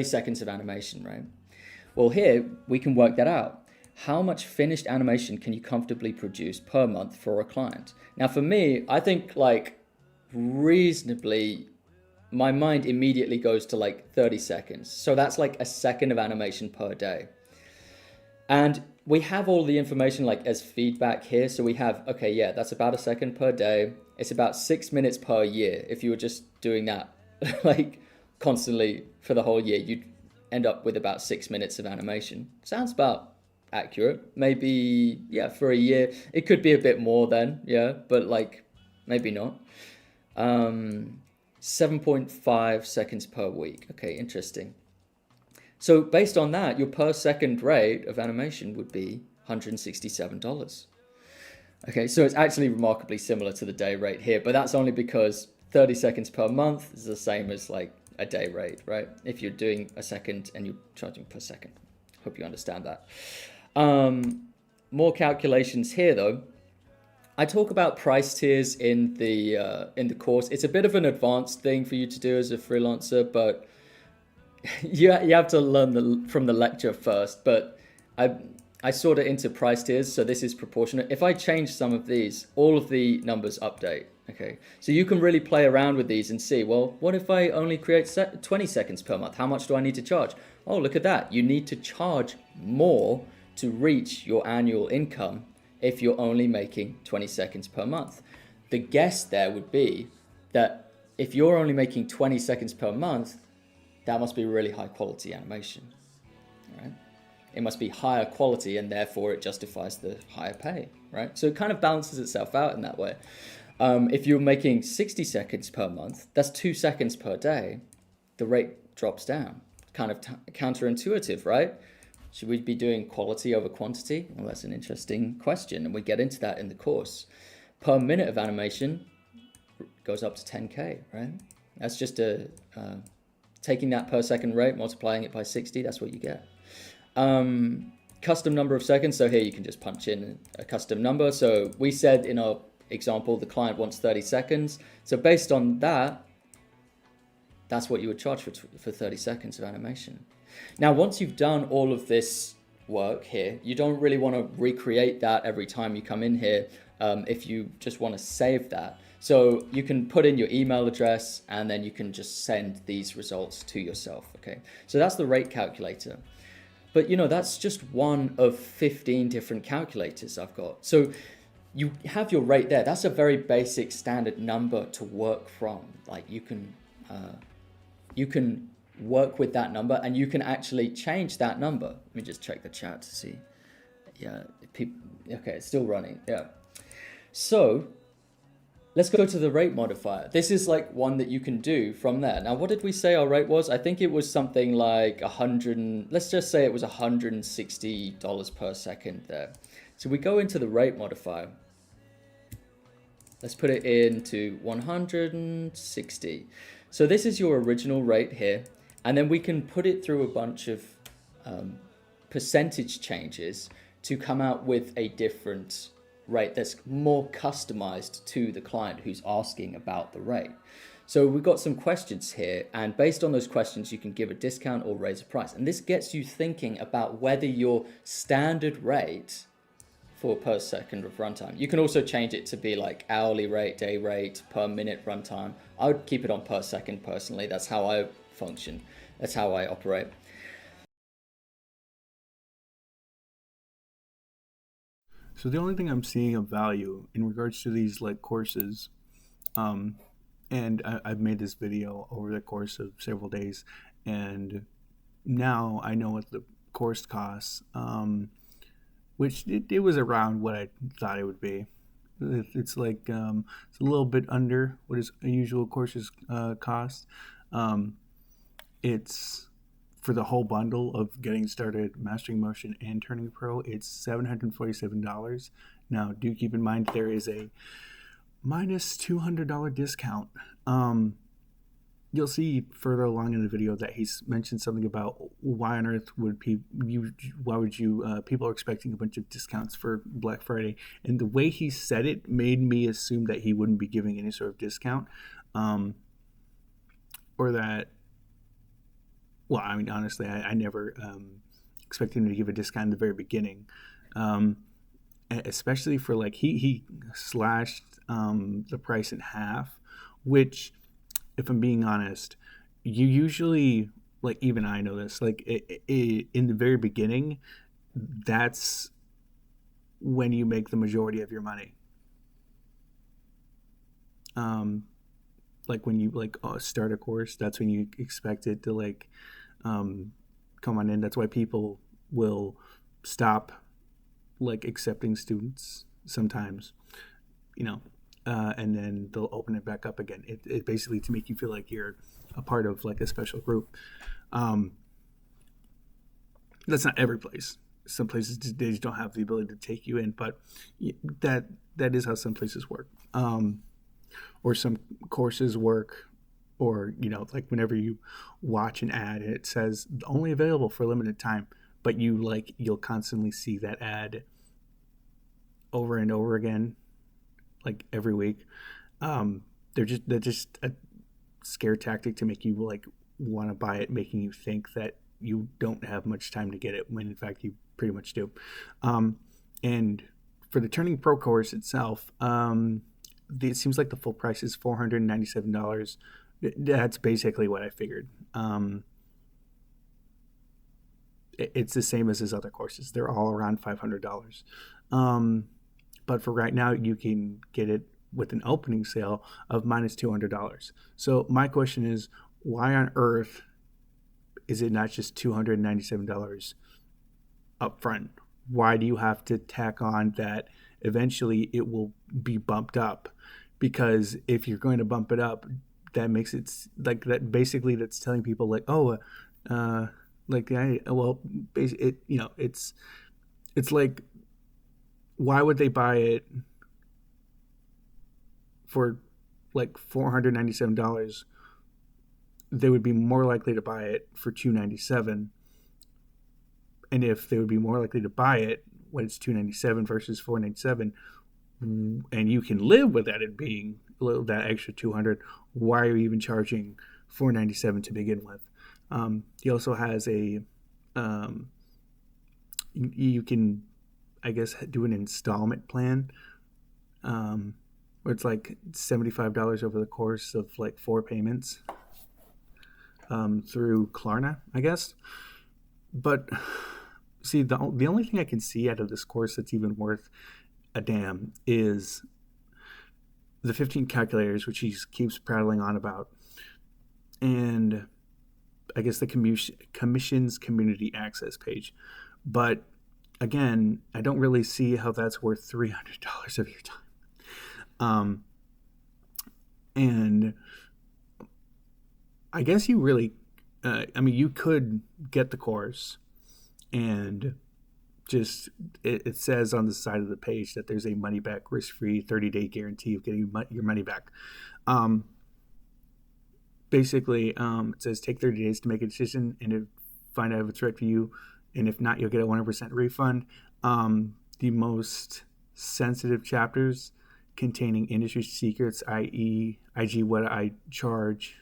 seconds of animation, right? Well, here we can work that out. How much finished animation can you comfortably produce per month for a client? Now, for me, I think like reasonably, my mind immediately goes to like 30 seconds. So that's like a second of animation per day. And we have all the information like as feedback here. So we have, okay, yeah, that's about a second per day. It's about 6 minutes per year. If you were just doing that like constantly for the whole year, you'd end up with about 6 minutes of animation. Sounds about accurate. Maybe, yeah, for a year. It could be a bit more then, yeah, but like maybe not. 7.5 seconds per week. Okay, interesting. So based on that, your per second rate of animation would be $167. Okay, so it's actually remarkably similar to the day rate here, but that's only because 30 seconds per month is the same as like a day rate, right? If you're doing a second and you're charging per second. Hope you understand that. More calculations here though. I talk about price tiers in the course. It's a bit of an advanced thing for you to do as a freelancer, but you have to learn from the lecture first. But I sort it into price tiers, so this is proportionate. If I change some of these, all of the numbers update. Okay, so you can really play around with these and see, well, what if I only create 20 seconds per month? How much do I need to charge? Oh, look at that. You need to charge more to reach your annual income if you're only making 20 seconds per month. The guess there would be that if you're only making 20 seconds per month, that must be really high quality animation, right? It must be higher quality and therefore it justifies the higher pay, right? So it kind of balances itself out in that way. If you're making 60 seconds per month, that's 2 seconds per day, the rate drops down. Kind of counterintuitive, right? Should we be doing quality over quantity? Well, that's an interesting question, and we get into that in the course. Per minute of animation goes up to 10K, right? That's just taking that per second rate, multiplying it by 60, that's what you get. Custom number of seconds, so here you can just punch in a custom number. So we said in our example, the client wants 30 seconds. So based on that, that's what you would charge for 30 seconds of animation. Now, once you've done all of this work here, you don't really want to recreate that every time you come in here if you just want to save that. So you can put in your email address and then you can just send these results to yourself. Okay, so that's the rate calculator. But that's just one of 15 different calculators I've got. So you have your rate there. That's a very basic standard number to work from. Like you can work with that number, and you can actually change that number. Let me just check the chat to see. Yeah, okay, it's still running. Yeah. So let's go to the rate modifier. This is like one that you can do from there. Now, what did we say our rate was? I think it was something like let's just say it was $160 per second there. So we go into the rate modifier. Let's put it into 160. So this is your original rate here. And then we can put it through a bunch of percentage changes to come out with a different rate that's more customized to the client who's asking about the rate. So we've got some questions here, and based on those questions, you can give a discount or raise a price. And this gets you thinking about whether your standard rate for per second of runtime. You can also change it to be like hourly rate, day rate, per minute runtime. I would keep it on per second personally. That's how I function. That's how I operate. So the only thing I'm seeing of value in regards to these like courses, and I've made this video over the course of several days, and now I know what the course costs, which it was around what I thought it would be. It's like it's a little bit under what is a usual courses cost. It's for the whole bundle of getting started mastering motion and turning pro, it's $747. Now, do keep in mind there is a minus $200 discount. You'll see further along in the video that he's mentioned something about why on earth would people are expecting a bunch of discounts for Black Friday, and the way he said it made me assume that he wouldn't be giving any sort of discount, or that. Well, I mean, honestly, I never expected him to give a discount in the very beginning, especially for like he slashed the price in half, which, if I'm being honest, you usually, like, even I know this, like in the very beginning, that's when you make the majority of your money. Like when you start a course, that's when you expect it to come on in. That's why people will stop like accepting students sometimes, and then they'll open it back up again. It basically to make you feel like you're a part of like a special group. That's not every place. Some places they just don't have the ability to take you in, but that is how some places work. Or some courses work, or like whenever you watch an ad and it says only available for a limited time, but you'll constantly see that ad over and over again, like every week. They're just a scare tactic to make you like want to buy it, making you think that you don't have much time to get it when in fact you pretty much do. And for the Turning Pro course itself, it seems like the full price is $497. That's basically what I figured. It's the same as his other courses. They're all around $500. But for right now, you can get it with an opening sale of minus $200. So my question is, why on earth is it not just $297 up front? Why do you have to tack on that eventually it will be bumped up? Because if you're going to bump it up, that makes it like that. Basically, that's telling people like, it's like, why would they buy it for like $497? They would be more likely to buy it for $297. And if they would be more likely to buy it when it's $297 versus $497, and you can live with that, it being that extra $200, why are you even charging $497 to begin with? He also has a you can, I guess, do an installment plan, where it's like $75 over the course of like 4 payments through Klarna, I guess. But see, the only thing I can see out of this course that's even worth a damn is the 15 calculators, which he keeps prattling on about, and I guess the commission's community access page. But again, I don't really see how that's worth $300 of your time. And I guess you really, you could get the course and just, it says on the side of the page that there's a money back, risk-free 30-day guarantee of getting your money back. Basically, it says take 30 days to make a decision and find out if it's right for you. And if not, you'll get a 100% refund. The most sensitive chapters containing industry secrets, i.e., IG what I charge,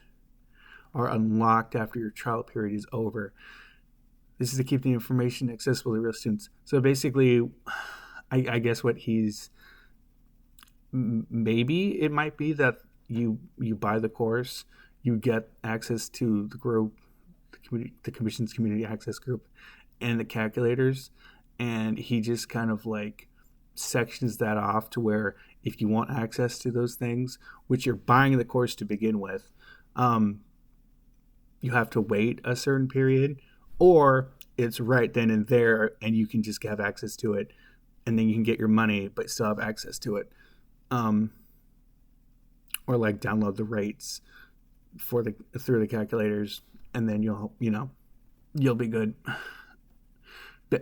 are unlocked after your trial period is over. This is to keep the information accessible to real students. So basically, I guess what he's, maybe it might be that you buy the course, you get access to the group, the commission's community access group, and the calculators, and he just kind of like sections that off to where if you want access to those things, which you're buying the course to begin with, you have to wait a certain period, or it's right then and there and you can just have access to it, and then you can get your money but still have access to it, or like download the rates through the calculators, and then you'll be good.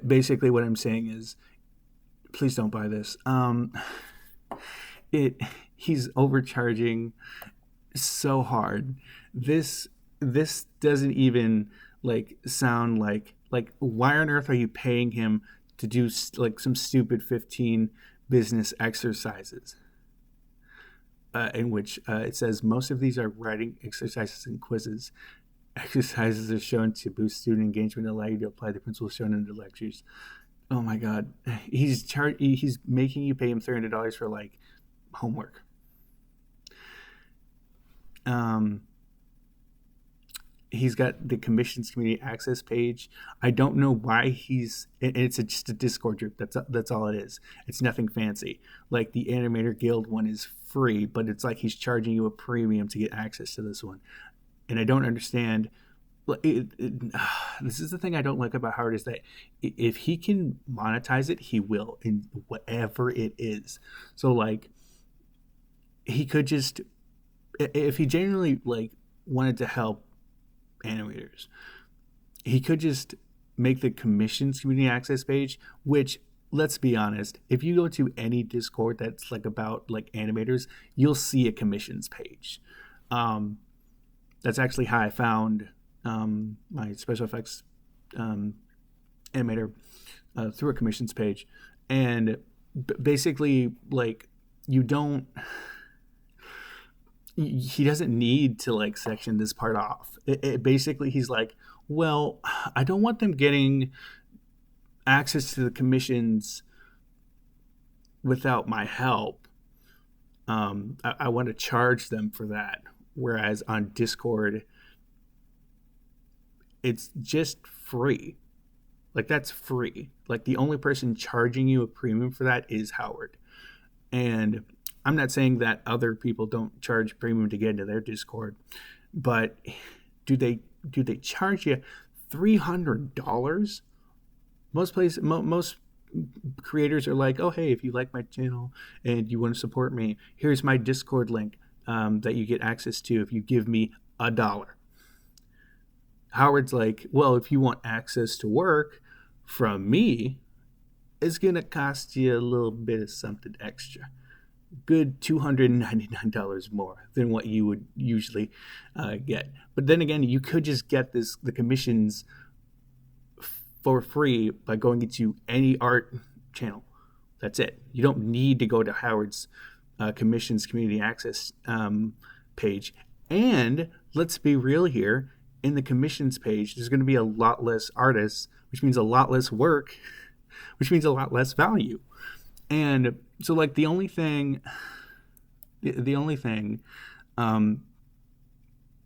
Basically what I'm saying is, please don't buy this. He's overcharging so hard. This doesn't even like sound like why on earth are you paying him to do like some stupid 15 business exercises, in which it says most of these are writing exercises and quizzes. Exercises are shown to boost student engagement and allow you to apply the principles shown in the lectures. Oh my God, he's making you pay him $300 for like homework. He's got the commission's community access page. I don't know why it's just a Discord group. That's all it is. It's nothing fancy. Like the Animator Guild one is free, but it's like he's charging you a premium to get access to this one. And I don't understand. This is the thing I don't like about Howard, is that if he can monetize it, he will, in whatever it is. So like, he could just, if he genuinely like wanted to help animators, he could just make the commission's community access page, which, let's be honest, if you go to any Discord that's like about like animators, you'll see a commissions page. That's actually how I found my special effects animator, through a commissions page. And basically, like, he doesn't need to like section this part off. Basically, he's like, well, I don't want them getting access to the commissions without my help. I want to charge them for that. Whereas on Discord, it's just free. Like, that's free. Like, the only person charging you a premium for that is Howard. And I'm not saying that other people don't charge premium to get into their Discord, but do they charge you $300? Most creators are like, oh, hey, if you like my channel and you want to support me, here's my Discord link that you get access to if you give me $1. Howard's like, well, if you want access to work from me, it's going to cost you a little bit of something extra. Good $299 more than what you would usually get. But then again, you could just get the commissions for free by going into any art channel. That's it. You don't need to go to Howard's commissions community access page. And let's be real here, in the commissions page, there's going to be a lot less artists, which means a lot less work, which means a lot less value. And so, like, the only thing The only thing, um,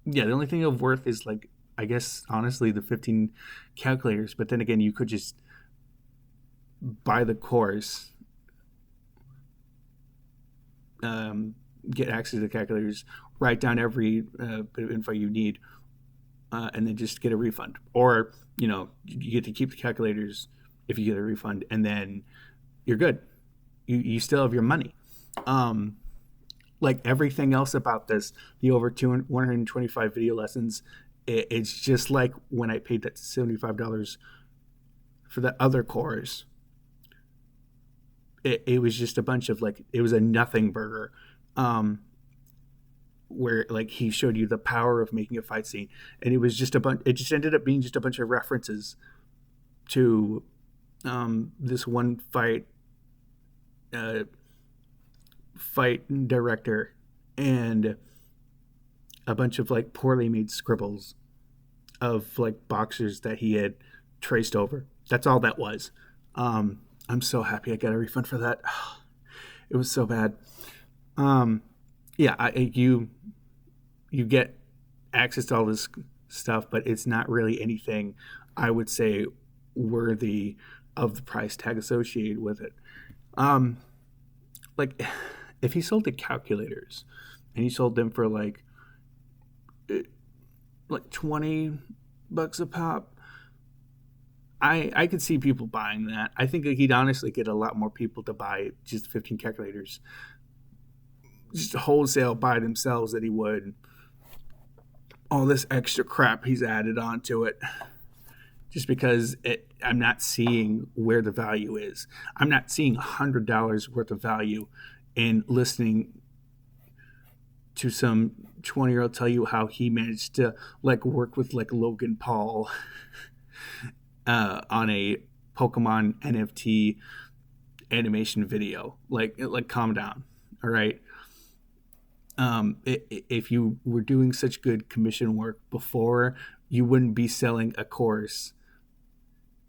yeah, the only thing of worth is like, I guess honestly the 15 calculators. But then again, you could just buy the course, get access to the calculators, write down every bit of info you need, and then just get a refund. Or you get to keep the calculators if you get a refund, and then you're good. You still have your money. Like everything else about this, the over 125 video lessons, it's just like when I paid that $75 for the other course. It was just a bunch of like, it was a nothing burger, where like he showed you the power of making a fight scene, and it was just a bunch. It just ended up being just a bunch of references to this one fight director, and a bunch of like poorly made scribbles of like boxers that he had traced over. That's all that was. I'm so happy I got a refund for that. It was so bad. Yeah, you get access to all this stuff, but it's not really anything I would say worthy of the price tag associated with it. Like if he sold the calculators and he sold them for like $20 a pop, I could see people buying that. I think he'd honestly get a lot more people to buy just 15 calculators, just wholesale by themselves, than he would all this extra crap he's added onto it. Just because I'm not seeing where the value is. I'm not seeing $100 worth of value in listening to some 20-year-old tell you how he managed to like work with like Logan Paul on a Pokemon NFT animation video. Like calm down, all right? If you were doing such good commission work before, you wouldn't be selling a course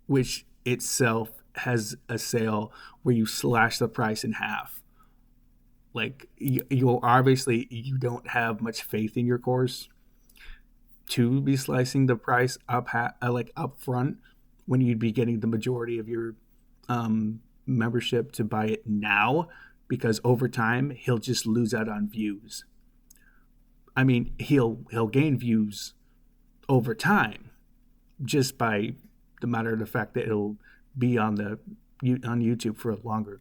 which itself has a sale where you slash the price in half. Like you obviously you don't have much faith in your course to be slicing the price up like up front, when you'd be getting the majority of your membership to buy it now, because over time he'll just lose out on views. I mean, he'll gain views over time just by the matter of the fact that it'll be on YouTube for a longer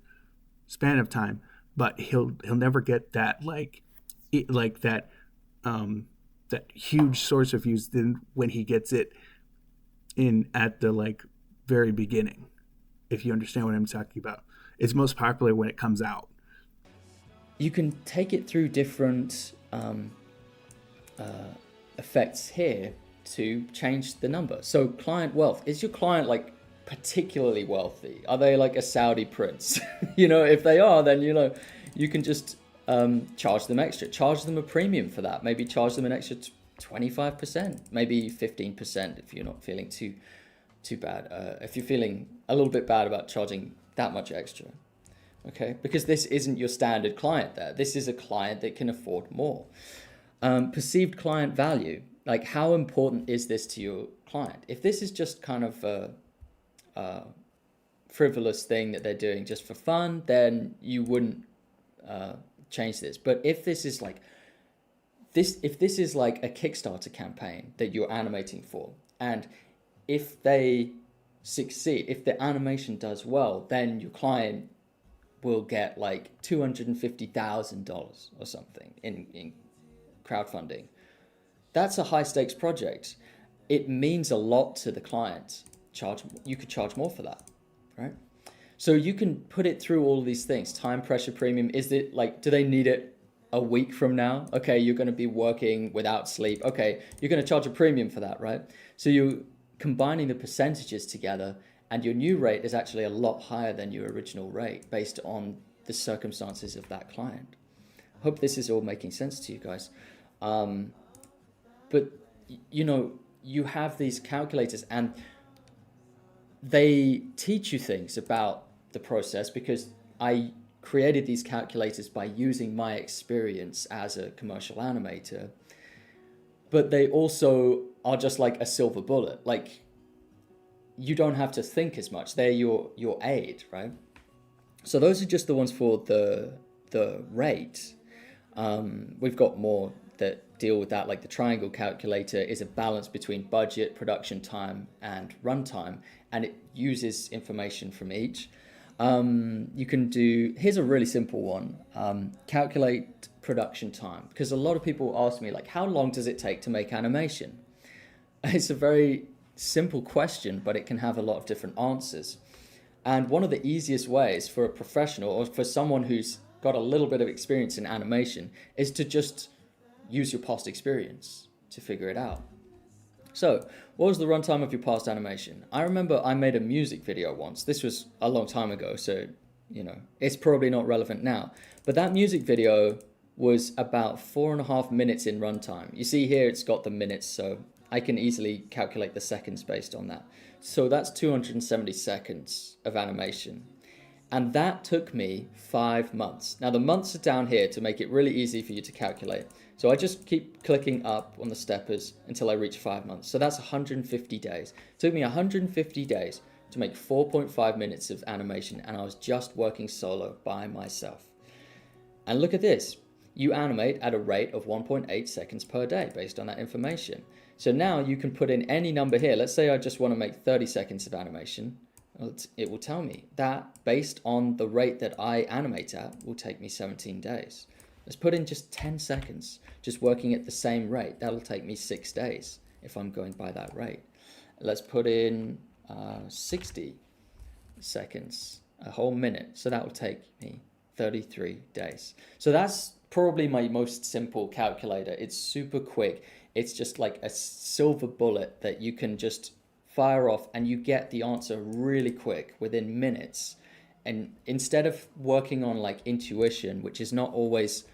span of time, but he'll never get that that huge source of views than when he gets it in at the like very beginning. If you understand what I'm talking about, it's most popular when it comes out. You can take it through different effects here to change the number. So client wealth, is your client like particularly wealthy? Are they like a Saudi prince? If they are, then you can just charge them extra, charge them a premium for that, maybe charge them an extra 25%, maybe 15% if you're not feeling too bad, if you're feeling a little bit bad about charging that much extra. Okay, because this isn't your standard client there. This is a client that can afford more. Perceived client value, like how important is this to your client? If this is just kind of a frivolous thing that they're doing just for fun, then you wouldn't change this. But if this is like a Kickstarter campaign that you're animating for, and if they succeed, if the animation does well, then your client will get like $250,000 or something in crowdfunding. That's a high stakes project. It means a lot to the client. You could charge more for that, right? So you can put it through all of these things. Time pressure premium. Is it like, do they need it a week from now? Okay, you're going to be working without sleep. Okay, you're going to charge a premium for that, right? So you're combining the percentages together, and your new rate is actually a lot higher than your original rate based on the circumstances of that client. I hope this is all making sense to you guys. But, you have these calculators, and they teach you things about the process, because I created these calculators by using my experience as a commercial animator, but they also are just like a silver bullet. Like, you don't have to think as much. They're your aid, right? So those are just the ones for the rate. We've got more that deal with that, like the triangle calculator is a balance between budget, production time, and runtime, and it uses information from each. You can do, here's a really simple one, calculate production time, because a lot of people ask me, like, how long does it take to make animation? It's a very simple question, but it can have a lot of different answers. And one of the easiest ways for a professional or for someone who's got a little bit of experience in animation is to just use your past experience to figure it out. So, what was the runtime of your past animation? I remember I made a music video once. This was a long time ago, so, you know, it's probably not relevant now. But that music video was about 4.5 minutes in runtime. You see here it's got the minutes, so I can easily calculate the seconds based on that. So that's 270 seconds of animation. And that took me 5 months. Now the months are down here to make it really easy for you to calculate. So I just keep clicking up on the steppers until I reach 5 months. So that's 150 days. It took me 150 days to make 4.5 minutes of animation, and I was just working solo by myself. And look at this. You animate at a rate of 1.8 seconds per day based on that information. So now you can put in any number here. Let's say I just want to make 30 seconds of animation. It will tell me that based on the rate that I animate at will take me 17 days. Let's put in just 10 seconds, just working at the same rate. That'll take me 6 days if I'm going by that rate. Let's put in 60 seconds, a whole minute. So that will take me 33 days. So that's probably my most simple calculator. It's super quick. It's just like a silver bullet that you can just fire off and you get the answer really quick within minutes. And instead of working on like intuition, which is not always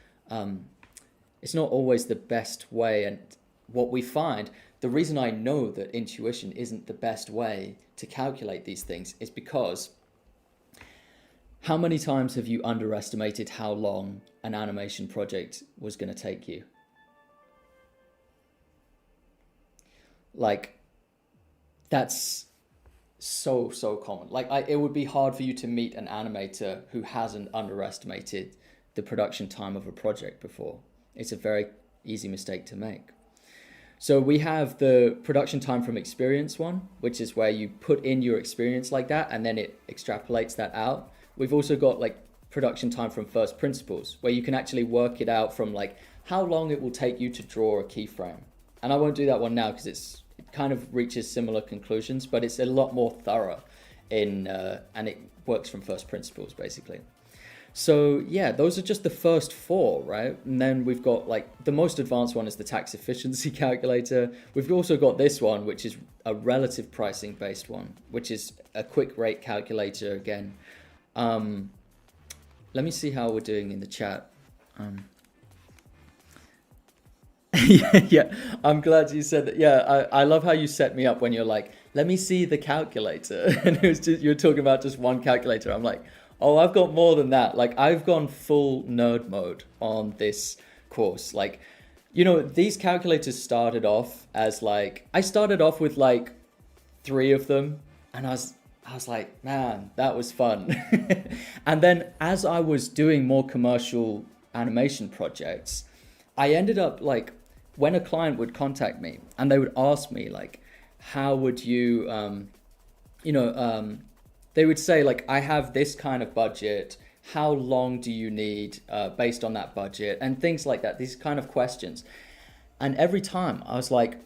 it's not always the best way. And what we find, the reason I know that intuition isn't the best way to calculate these things is because how many times have you underestimated how long an animation project was going to take you? Like, that's so common. Like, it would be hard for you to meet an animator who hasn't underestimated the production time of a project before. It's a very easy mistake to make. So we have the production time from experience one, which is where you put in your experience like that and then it extrapolates that out. We've also got like production time from first principles, where you can actually work it out from like how long it will take you to draw a keyframe. And I won't do that one now because it kind of reaches similar conclusions, but it's a lot more thorough and it works from first principles basically. So yeah, those are just the first four, right? And then we've got like the most advanced one is the tax efficiency calculator. We've also got this one, which is a relative pricing based one, which is a quick rate calculator again. Let me see how we're doing in the chat. Yeah, I'm glad you said that. Yeah, I love how you set me up when you're like, let me see the calculator. And it was just, you're talking about just one calculator. I'm like, oh, I've got more than that. Like, I've gone full nerd mode on this course. Like, you know, these calculators started off as like, I started off with like 3 of them, and I was like, man, that was fun. And then as I was doing more commercial animation projects, I ended up like, when a client would contact me and they would ask me like, how would you, they would say like, I have this kind of budget. How long do you need based on that budget? And things like that, these kind of questions. And every time I was like,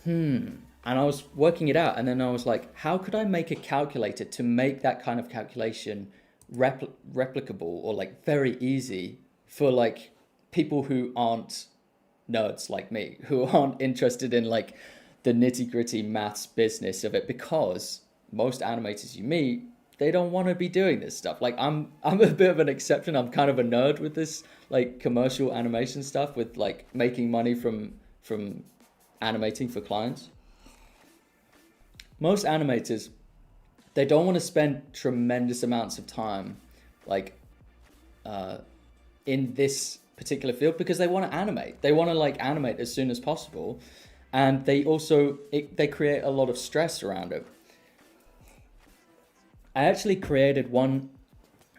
and I was working it out. And then I was like, how could I make a calculator to make that kind of calculation replicable or like very easy for like people who aren't nerds like me, who aren't interested in like the nitty-gritty maths business of it, because most animators you meet, they don't want to be doing this stuff. Like I'm a bit of an exception. I'm kind of a nerd with this like commercial animation stuff, with like making money from animating for clients. Most animators, they don't want to spend tremendous amounts of time like in this particular field because they want to animate. They want to like animate as soon as possible, and they also they create a lot of stress around it. I actually created one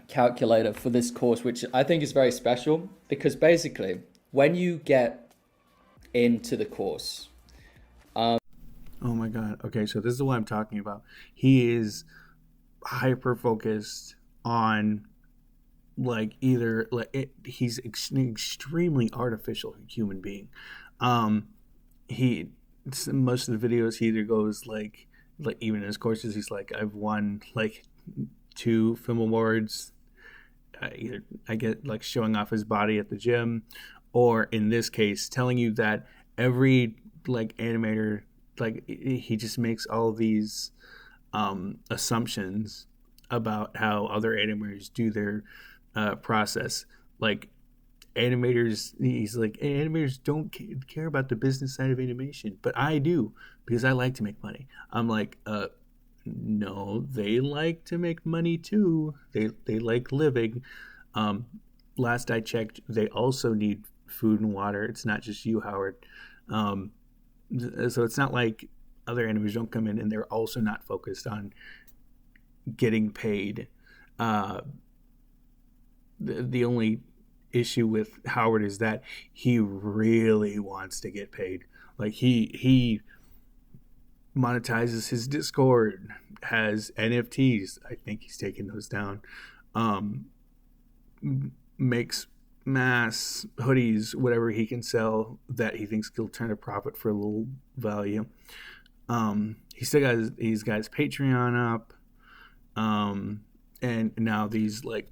calculator for this course, which I think is very special because basically when you get into the course, Oh my God. Okay, so this is what I'm talking about. He is hyper focused on like either he's an extremely artificial human being. He most of the videos he either goes like even in his courses he's like I've won like 2 film awards. Either I get like showing off his body at the gym, or in this case telling you that every like animator like he just makes all these assumptions about how other animators do their process. Like he's like animators don't care about the business side of animation, but I do because I like to make money. I'm like, no, they like to make money too. They like living. Last I checked, they also need food and water. It's not just you, Howard. Um, so it's not like other animators don't come in and they're also not focused on getting paid. The only issue with Howard is that he really wants to get paid. Like he monetizes his Discord, has NFTs. I think he's taking those down. Makes mass hoodies, whatever he can sell that he thinks he'll turn a profit for a little value. He still got he's got his Patreon up, and now these like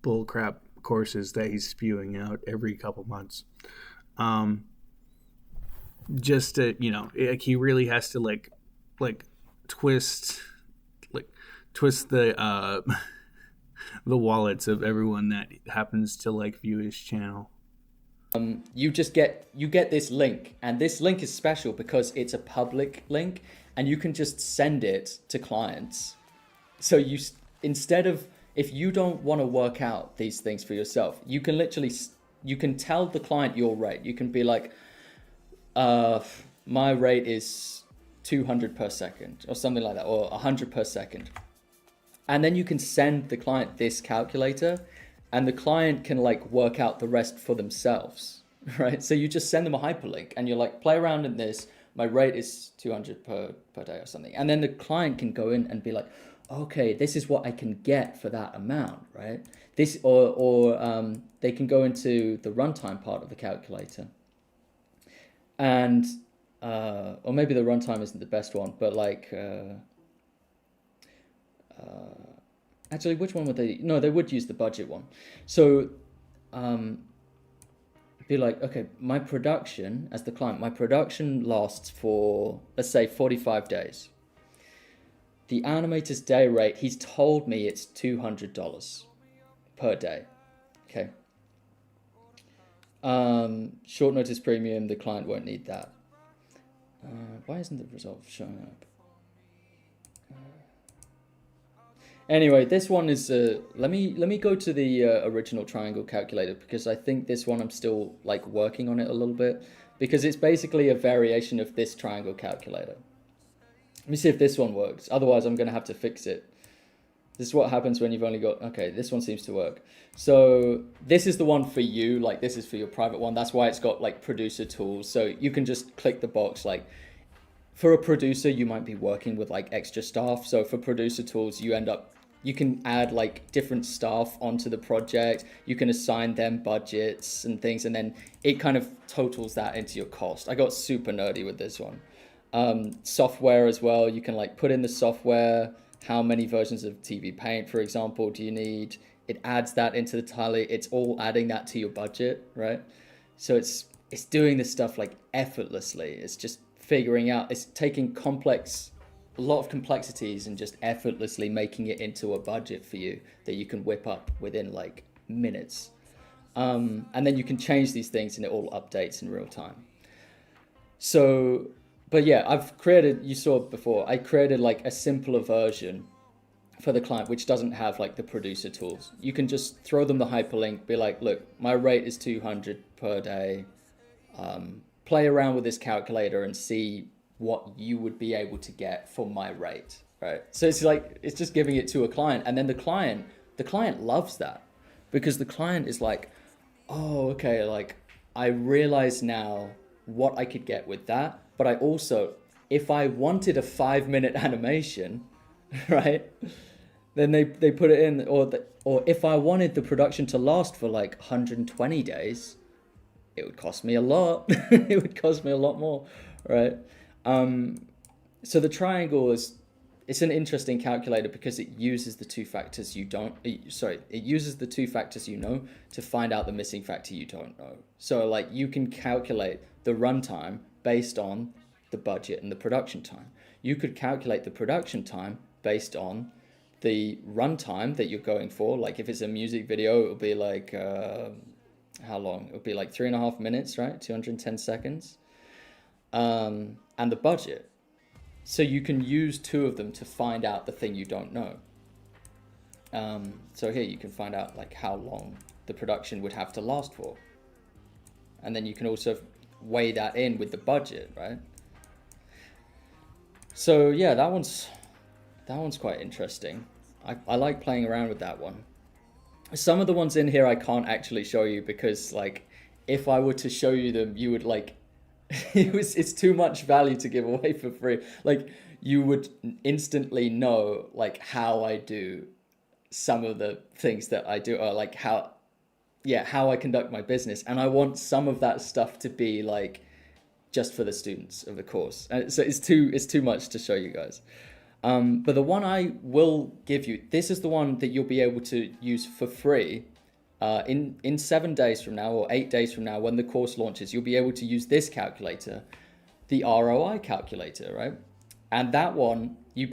bullcrap courses that he's spewing out every couple months. Just to like he really has to like twist the the wallets of everyone that happens to like view his channel. you get this link, and this link is special because it's a public link and you can just send it to clients. So instead of, if you don't want to work out these things for yourself, you can tell the client your rate. You can be like, my rate is 200 per second or something like that, or 100 per second. And then you can send the client this calculator and the client can like work out the rest for themselves, right? So you just send them a hyperlink and you're like, play around in this. My rate is 200 per day or something. And then the client can go in and be like, okay, this is what I can get for that amount, right? This, or they can go into the runtime part of the calculator. And, or maybe the runtime isn't the best one, but like, actually, which one would they? No, they would use the budget one. So, be like, okay, my production as the client, my production lasts for, let's say, 45 days. The animator's day rate, he's told me it's $200 per day. Okay. Short notice premium, the client won't need that. Why isn't the result showing up? Anyway, this one is, let me go to the original triangle calculator, because I think this one I'm still like working on it a little bit, because it's basically a variation of this triangle calculator. Let me see if this one works. Otherwise, I'm going to have to fix it. This is what happens when you've only got, okay, this one seems to work. So this is the one for you, like this is for your private one. That's why it's got like producer tools. So you can just click the box. Like for a producer, you might be working with like extra staff. So for producer tools, you can add like different staff onto the project. You can assign them budgets and things, and then it kind of totals that into your cost. I got super nerdy with this one. Software as well. You can like put in the software, how many versions of TV Paint, for example, do you need? It adds that into the tally. It's all adding that to your budget, right? So it's doing this stuff like effortlessly. It's just figuring out, it's taking a lot of complexities and just effortlessly making it into a budget for you that you can whip up within like minutes. And then you can change these things and it all updates in real time. So, but yeah, I've created, you saw before, I created like a simpler version for the client, which doesn't have like the producer tools. You can just throw them the hyperlink, be like, look, my rate is 200 per day. Play around with this calculator and see what you would be able to get for my rate, right? So it's like, it's just giving it to a client, and then the client loves that, because the client is like, oh, okay, like I realize now what I could get with that, but I also, if I wanted a 5-minute animation, right, then they put it in, or if I wanted the production to last for like 120 days, it would cost me a lot. It would cost me a lot more, right? So the triangle it's an interesting calculator because it uses the two factors it uses the two factors you know to find out the missing factor you don't know. So like you can calculate the runtime based on the budget and the production time. You could calculate the production time based on the runtime that you're going for. Like if it's a music video, it'll be like, how long? It'll be like 3.5 minutes, right? 210 seconds. And the budget. So you can use two of them to find out the thing you don't know. So here you can find out like how long the production would have to last for. And then you can also weigh that in with the budget, right? So yeah, that one's quite interesting. I like playing around with that one. Some of the ones in here I can't actually show you because like if I were to show you them, you would like it's too much value to give away for free. Like you would instantly know like how I do some of the things that I do, or like how I conduct my business. And I want some of that stuff to be like just for the students of the course. And so it's too much to show you guys. But the one I will give you, this is the one that you'll be able to use for free in 7 days from now or 8 days from now when the course launches. You'll be able to use this calculator, the ROI calculator, right? And that one, you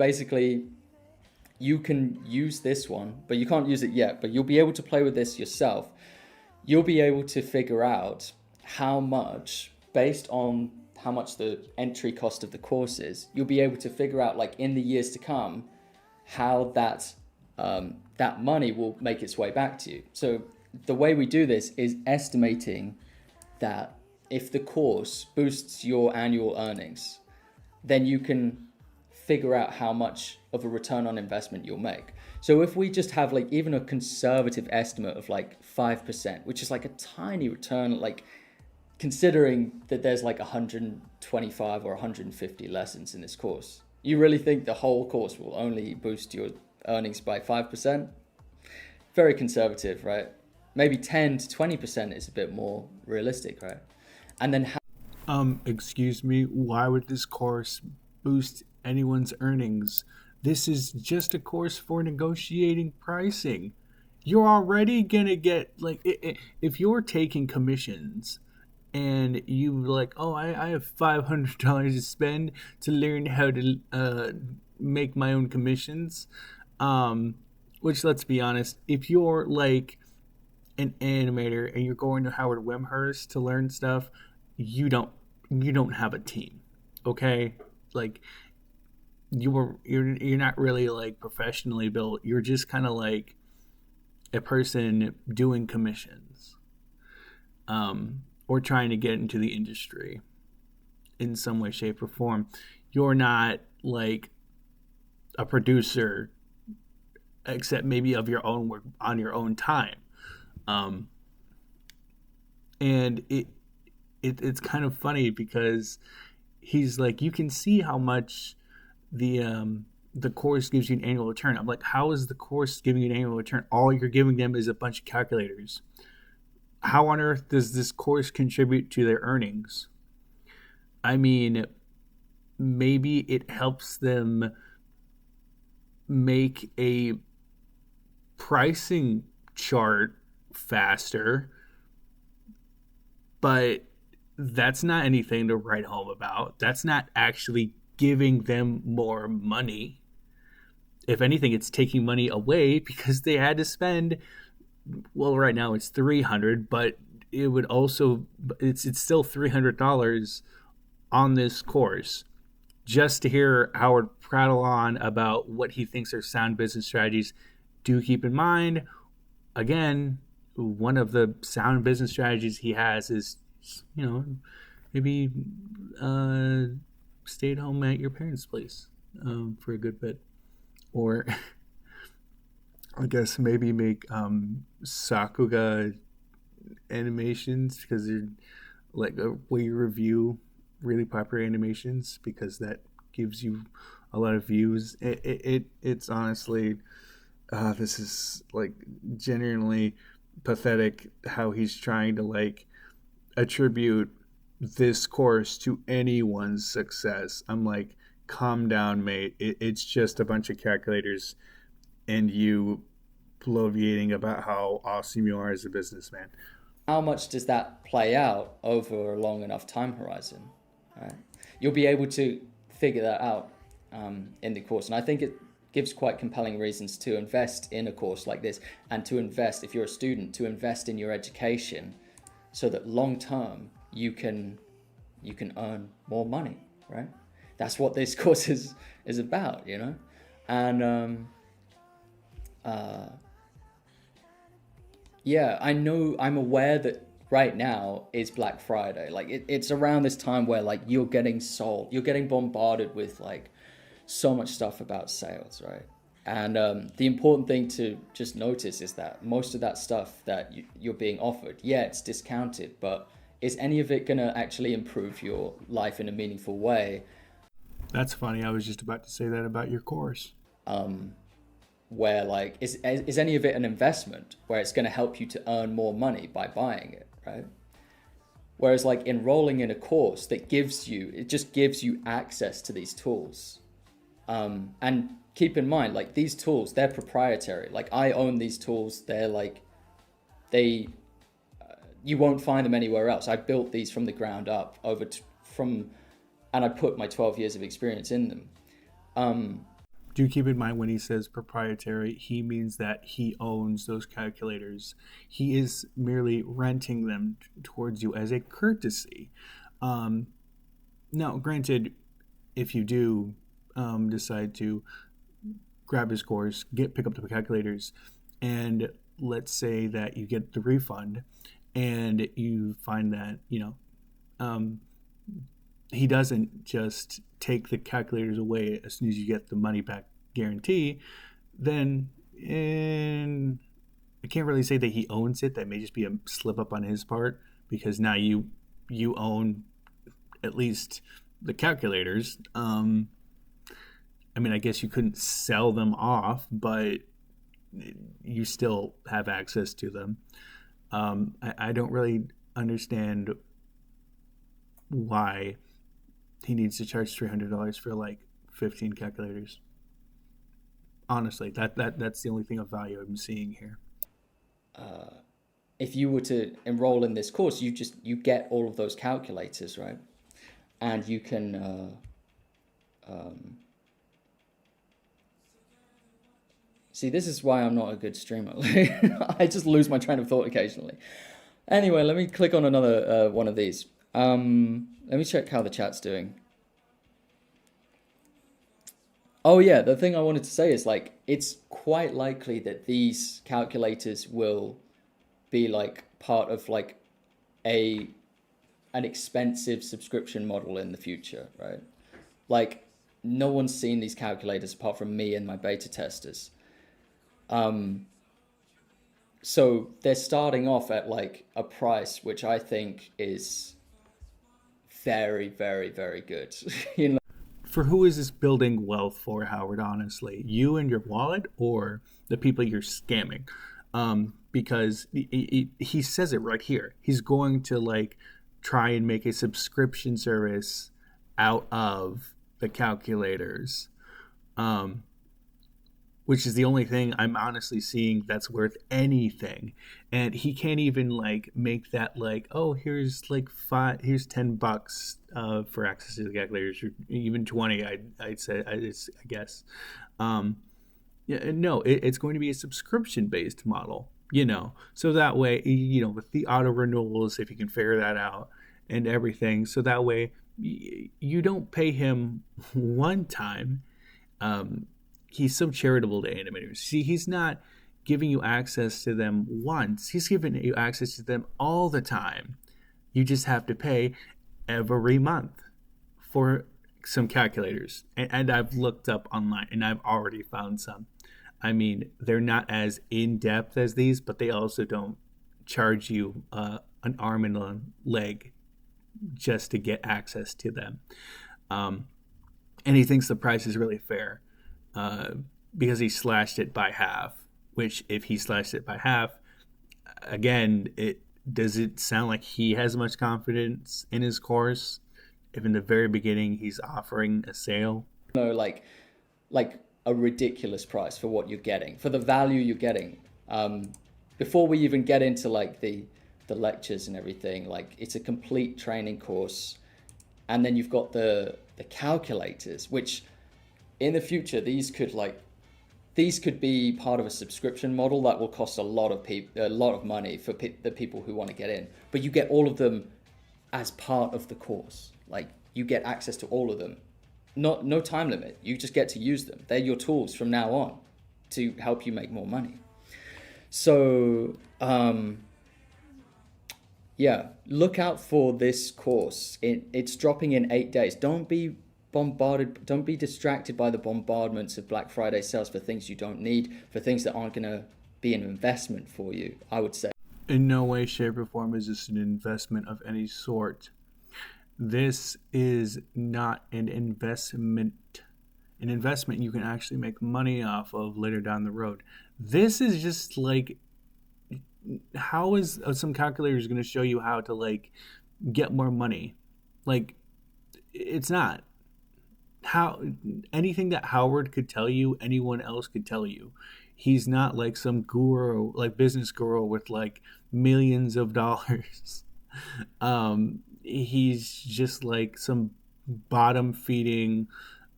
can use this one, but you can't use it yet, but you'll be able to play with this yourself. You'll be able to figure out how much, based on how much the entry cost of the course is, you'll be able to figure out like in the years to come how that money will make its way back to you. So the way we do this is estimating that if the course boosts your annual earnings, then you can figure out how much of a return on investment you'll make. So if we just have like even a conservative estimate of like 5%, which is like a tiny return, like considering that there's like 125 or 150 lessons in this course, you really think the whole course will only boost your earnings by 5%? Very conservative, right? Maybe 10 to 20% is a bit more realistic, right? And then excuse me, why would this course boost anyone's earnings? This is just a course for negotiating pricing. You're already gonna get like if you're taking commissions and you like, oh, I have $500 to spend to learn how to make my own commissions. Which, let's be honest, if you're like an animator and you're going to Howard Wimshurst to learn stuff, you don't have a team, okay? Like you're not really like professionally built. You're just kind of like a person doing commissions, or trying to get into the industry in some way, shape, or form. You're not like a producer, except maybe of your own work on your own time. And it's kind of funny because he's like, you can see how much the course gives you an annual return. I'm like, how is the course giving you an annual return? All you're giving them is a bunch of calculators. How on earth does this course contribute to their earnings? I mean, maybe it helps them make a pricing chart faster, but that's not anything to write home about. That's not actually giving them more money. If anything, it's taking money away because they had to spend, well, right now it's $300, but it would also, it's still $300 on this course just to hear Howard prattle on about what he thinks are sound business strategies, do keep in mind, again, one of the sound business strategies he has is, maybe stay at home at your parents' place for a good bit. Or I guess maybe make Sakuga animations, because they're like a way you review really popular animations, because that gives you a lot of views. It's honestly, this is like genuinely pathetic how he's trying to like attribute this course to anyone's success. I'm like, calm down, mate. It's just a bunch of calculators and you bloviating about how awesome you are as a businessman. How much does that play out over a long enough time horizon? Right? You'll be able to figure that out in the course. And I think it gives quite compelling reasons to invest in a course like this, and to invest, if you're a student, to invest in your education so that long term you can earn more money, right? That's what this course is about, you know? And yeah, I'm aware that right now is Black Friday. Like it's around this time where like you're getting bombarded with like so much stuff about sales, right? And the important thing to just notice is that most of that stuff that you're being offered, yeah, it's discounted, but is any of it going to actually improve your life in a meaningful way? That's funny. I was just about to say that about your course. Where like, is any of it an investment where it's going to help you to earn more money by buying it, right? Whereas like enrolling in a course that gives you access to these tools. And keep in mind, like these tools, they're proprietary. Like I own these tools. They're like, you won't find them anywhere else. I built these from the ground up and I put my 12 years of experience in them. Do keep in mind when he says proprietary, he means that he owns those calculators. He is merely renting them towards you as a courtesy. Now, granted, if you do decide to grab his course, pick up the calculators, and let's say that you get the refund, and you find that he doesn't just take the calculators away as soon as you get the money back guarantee, then I can't really say that he owns it. That may just be a slip up on his part, because now you own at least the calculators. I mean, I guess you couldn't sell them off, but you still have access to them. I don't really understand why he needs to charge $300 for like 15 calculators. Honestly, that's the only thing of value I'm seeing here. If you were to enroll in this course, you get all of those calculators, right? And you can see, this is why I'm not a good streamer. I just lose my train of thought occasionally. Anyway, let me click on another one of these. Let me check how the chat's doing. Oh yeah, the thing I wanted to say is like, it's quite likely that these calculators will be like part of like an expensive subscription model in the future, right? Like no one's seen these calculators apart from me and my beta testers. So they're starting off at like a price which I think is very, very, very good. You know. For who is this building wealth for, Howard, honestly? You and your wallet, or the people you're scamming? Because he says it right here. He's going to like try and make a subscription service out of the calculators, which is the only thing I'm honestly seeing that's worth anything. And he can't even like make that like, oh, here's like here's $10 for access to the calculators, or even 20. I'd say, I guess. Yeah, no, it's going to be a subscription based model, so that way, with the auto renewals, if you can figure that out and everything, so that way you don't pay him one time. He's so charitable to animators. See, he's not giving you access to them once. He's giving you access to them all the time. You just have to pay every month for some calculators. And I've looked up online and I've already found some. I mean, they're not as in depth as these, but they also don't charge you an arm and a leg just to get access to them. And he thinks the price is really fair because he slashed it by half. Which, if he slashed it by half, again, does it sound like he has much confidence in his course? If in the very beginning he's offering a sale, No, like a ridiculous price for what you're getting, for the value you're getting. Before we even get into like the lectures and everything, like it's a complete training course, and then you've got the calculators, which in the future these could be part of a subscription model that will cost a lot of money for the people who want to get in. But you get all of them as part of the course. Like you get access to all of them. No time limit. You just get to use them. They're your tools from now on to help you make more money. So yeah, look out for this course. It's dropping in 8 days. Don't be bombarded, don't be distracted by the bombardments of Black Friday sales for things you don't need, for things that aren't going to be an investment for you, I would say. In no way, shape, or form is this an investment of any sort. This is not an investment. An investment you can actually make money off of later down the road. This is just like, how is some calculators going to show you how to like get more money? Like, it's not. How anything that Howard could tell you, anyone else could tell you. He's not like some guru, like business guru with like millions of dollars. He's just like some bottom feeding,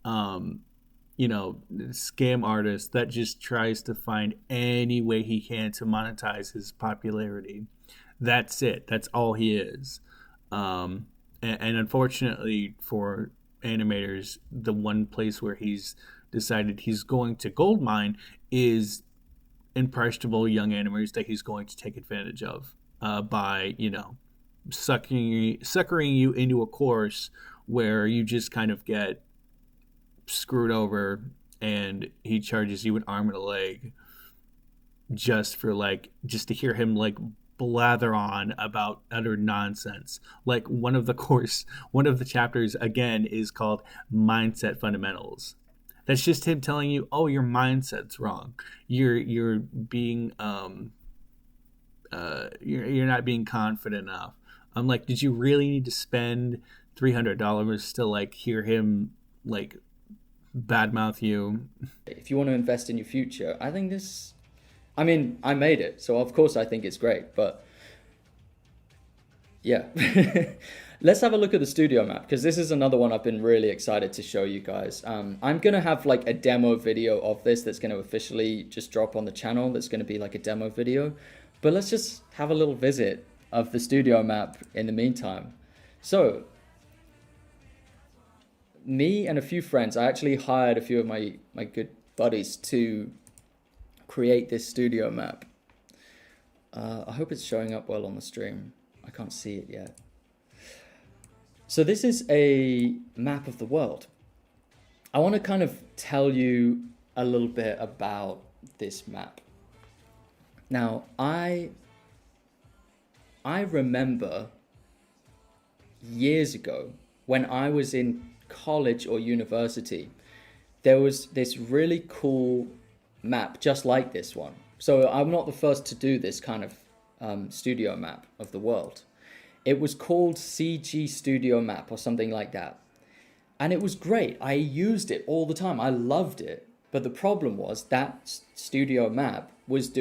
scam artist that just tries to find any way he can to monetize his popularity. That's it. That's all he is. And unfortunately for animators, the one place where he's decided he's going to goldmine is impressionable young animators that he's going to take advantage of by suckering you into a course where you just kind of get screwed over, and he charges you an arm and a leg just to hear him like blather on about utter nonsense. Like one of the chapters again is called Mindset Fundamentals. That's just him telling you, oh, your mindset's wrong. You're being you're not being confident enough. I'm like, did you really need to spend $300 to like hear him like badmouth you? If you want to invest in your future, I think I mean, I made it, so of course I think it's great, but yeah. Let's have a look at the studio map, because this is another one I've been really excited to show you guys. I'm going to have like a demo video of this that's going to officially just drop on the channel. That's going to be like a demo video, but let's just have a little visit of the studio map in the meantime. So me and a few friends, I actually hired a few of my good buddies to create this studio map. I hope it's showing up well on the stream. I can't see it yet. So this is a map of the world. I want to kind of tell you a little bit about this map. Now, I remember years ago when I was in college or university, there was this really cool map just like this one. So I'm not the first to do this kind of studio map of the world. It was called CG Studio Map or something like that. And it was great. I used it all the time. I loved it. But the problem was that studio map was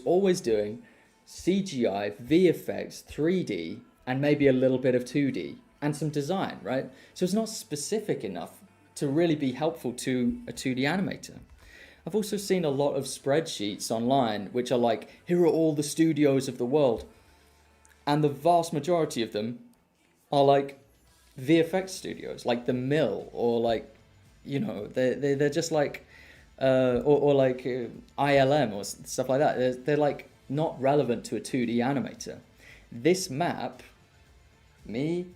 always doing CGI, VFX, 3D, and maybe a little bit of 2D and some design, right? So it's not specific enough to really be helpful to a 2D animator. I've also seen a lot of spreadsheets online which are like, here are all the studios of the world. And the vast majority of them are like VFX studios, like the Mill, or like, they're just like, or like ILM or stuff like that. They're like not relevant to a 2D animator. This map, me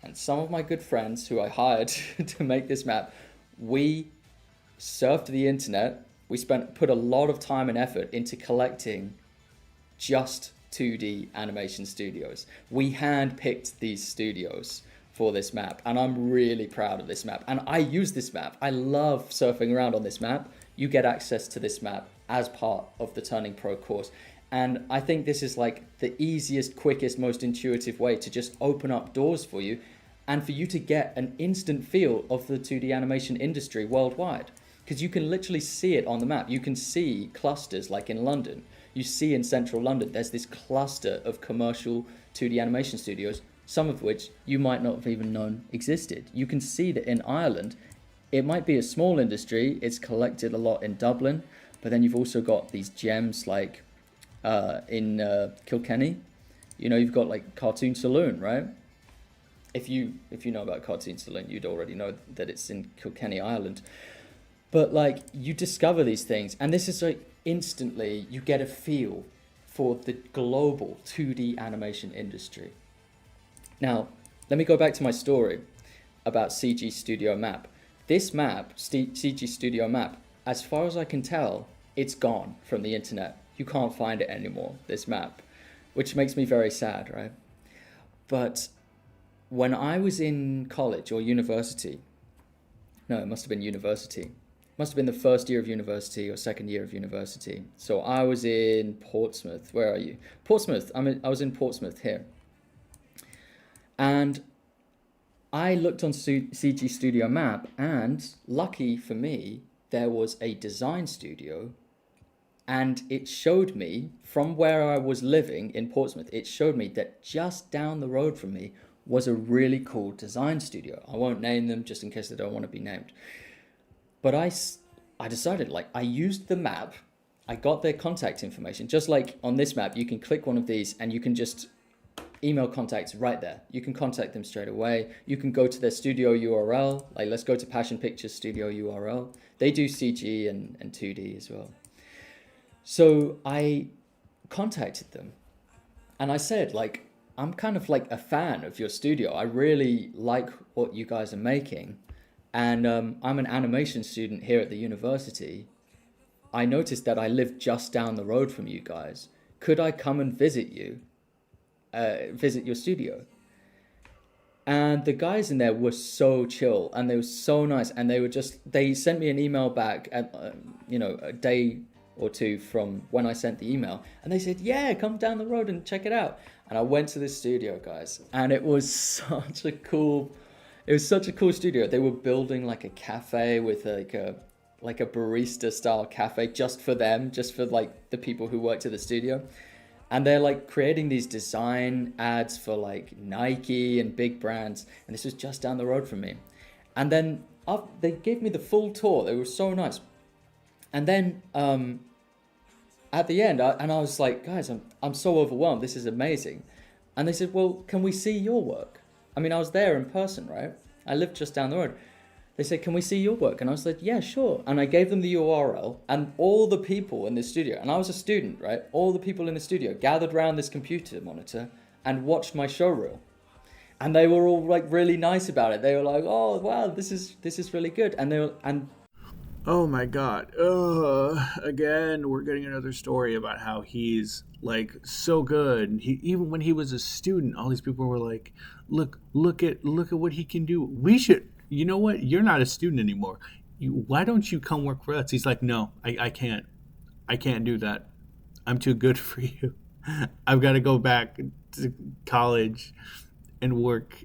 and some of my good friends who I hired to make this map, we surfed the internet. We put a lot of time and effort into collecting just 2D animation studios. We handpicked these studios for this map, and I'm really proud of this map. And I use this map. I love surfing around on this map. You get access to this map as part of the Turning Pro course. And I think this is like the easiest, quickest, most intuitive way to just open up doors for you and for you to get an instant feel of the 2D animation industry worldwide. Because you can literally see it on the map. You can see clusters like in London. You see in central London, there's this cluster of commercial 2D animation studios, some of which you might not have even known existed. You can see that in Ireland, it might be a small industry. It's collected a lot in Dublin, but then you've also got these gems like in Kilkenny. You've got like Cartoon Saloon, right? If you know about Cartoon Saloon, you'd already know that it's in Kilkenny, Ireland. But like you discover these things, and this is like instantly you get a feel for the global 2D animation industry. Now, let me go back to my story about CG Studio Map. This map, CG Studio Map, as far as I can tell, it's gone from the internet. You can't find it anymore, this map, which makes me very sad, right? But when I was in college or university, no, it must have been university. Must have been the first year of university or second year of university. So I was in Portsmouth. Where are you? Portsmouth. I was in Portsmouth here. And I looked on CG Studio Map, and lucky for me, there was a design studio, and it showed me from where I was living in Portsmouth, it showed me that just down the road from me was a really cool design studio. I won't name them just in case they don't want to be named. But I decided, like, I used the map, I got their contact information. Just like on this map, you can click one of these and you can just email contacts right there. You can contact them straight away. You can go to their studio URL. Like, let's go to Passion Pictures studio URL. They do CG and 2D as well. So I contacted them and I said, like, I'm kind of like a fan of your studio. I really like what you guys are making. And I'm an animation student here at the university. I noticed that I live just down the road from you guys. Could I come and visit you? Visit your studio? And the guys in there were so chill and they were so nice. And they sent me an email back at, a day or two from when I sent the email. And they said, yeah, come down the road and check it out. And I went to this studio, guys. And it was such a cool studio. They were building like a cafe with like a barista style cafe just for them, just for like the people who worked at the studio. And they're like creating these design ads for like Nike and big brands. And this was just down the road from me. And then they gave me the full tour. They were so nice. And then at the end, I was like, guys, I'm so overwhelmed. This is amazing. And they said, well, can we see your work? I mean, I was there in person, right? I lived just down the road. They said, can we see your work? And I was like, yeah, sure. And I gave them the URL, and all the people in the studio, and I was a student, right? All the people in the studio gathered around this computer monitor and watched my showreel. And they were all like really nice about it. They were like, oh, wow, this is really good. And oh my God. Again, we're getting another story about how he's like so good. Even when he was a student, all these people were like, look at what he can do. We should, you know what? You're not a student anymore. Why don't you come work for us? He's like, no, I can't. I can't do that. I'm too good for you. I've got to go back to college and work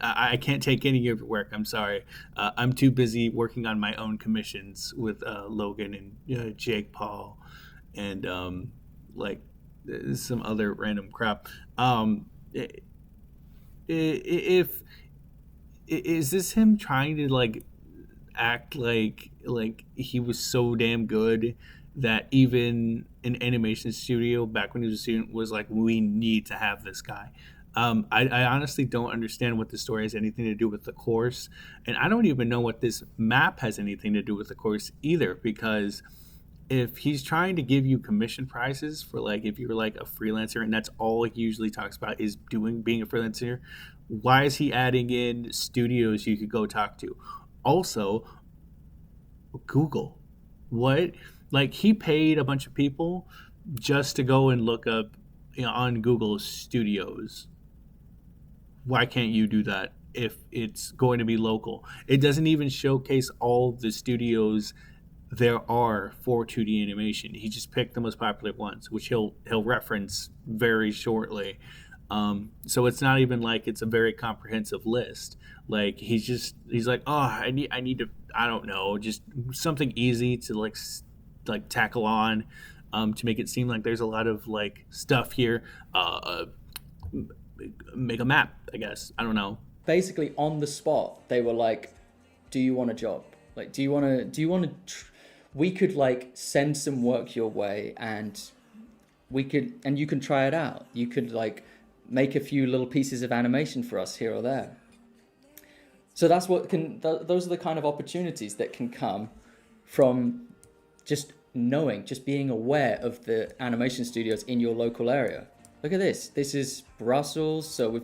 I can't take any of your work. I'm sorry. I'm too busy working on my own commissions with Logan and Jake Paul and like some other random crap. If is this him trying to like act like he was so damn good that even an animation studio back when he was a student was like, we need to have this guy? I honestly don't understand what the story has anything to do with the course, and I don't even know what this map has anything to do with the course either. Because if he's trying to give you commission prices for like if you're like a freelancer, and that's all he usually talks about is doing being a freelancer, why is he adding in studios you could go talk to? Also, Google, what? Like he paid a bunch of people just to go and look up, on Google studios. Why can't you do that if it's going to be local? It doesn't even showcase all the studios there are for 2D animation. He just picked the most popular ones, which he'll reference very shortly. So it's not even like it's a very comprehensive list. Like he's like, oh, I need to, I don't know, just something easy to like tackle on, to make it seem like there's a lot of like stuff here. Make a map, I guess. I don't know. Basically, on the spot, they were like, "Do you want a job? Like, do you want to? Do you want to? We could like send some work your way, and you can try it out. You could like make a few little pieces of animation for us here or there." So that's what those are the kind of opportunities that can come from just knowing, just being aware of the animation studios in your local area. Look at this. This is Brussels. So you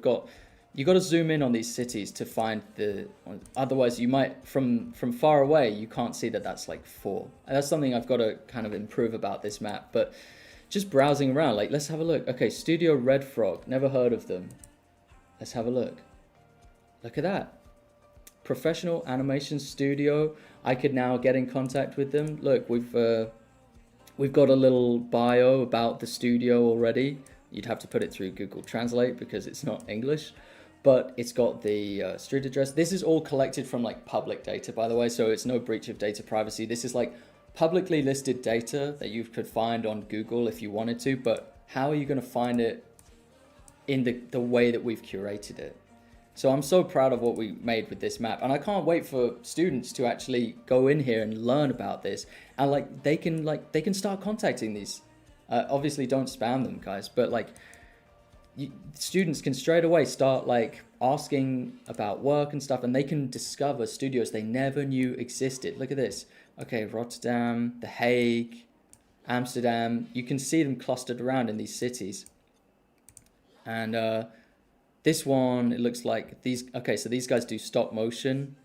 got to zoom in on these cities to find otherwise you might, from far away, you can't see that that's like four. And that's something I've got to kind of improve about this map. But just browsing around, like, let's have a look. Okay, Studio Red Frog. Never heard of them. Let's have a look. Look at that. Professional animation studio. I could now get in contact with them. Look, we've got a little bio about the studio already. You'd have to put it through Google Translate because it's not English, but it's got the street address. This is all collected from like public data, by the way, so it's no breach of data privacy. This is like publicly listed data that you could find on Google if you wanted to, but how are you going to find it in the way that we've curated it? So I'm so proud of what we made with this map, and I can't wait for students to actually go in here and learn about this, and they can start contacting these. Obviously, don't spam them, guys, but like students can straight away start like asking about work and stuff, and they can discover studios they never knew existed. Look at this. Okay, Rotterdam, The Hague, Amsterdam. You can see them clustered around in these cities, and this one, it looks like these. Okay, so these guys do stop motion.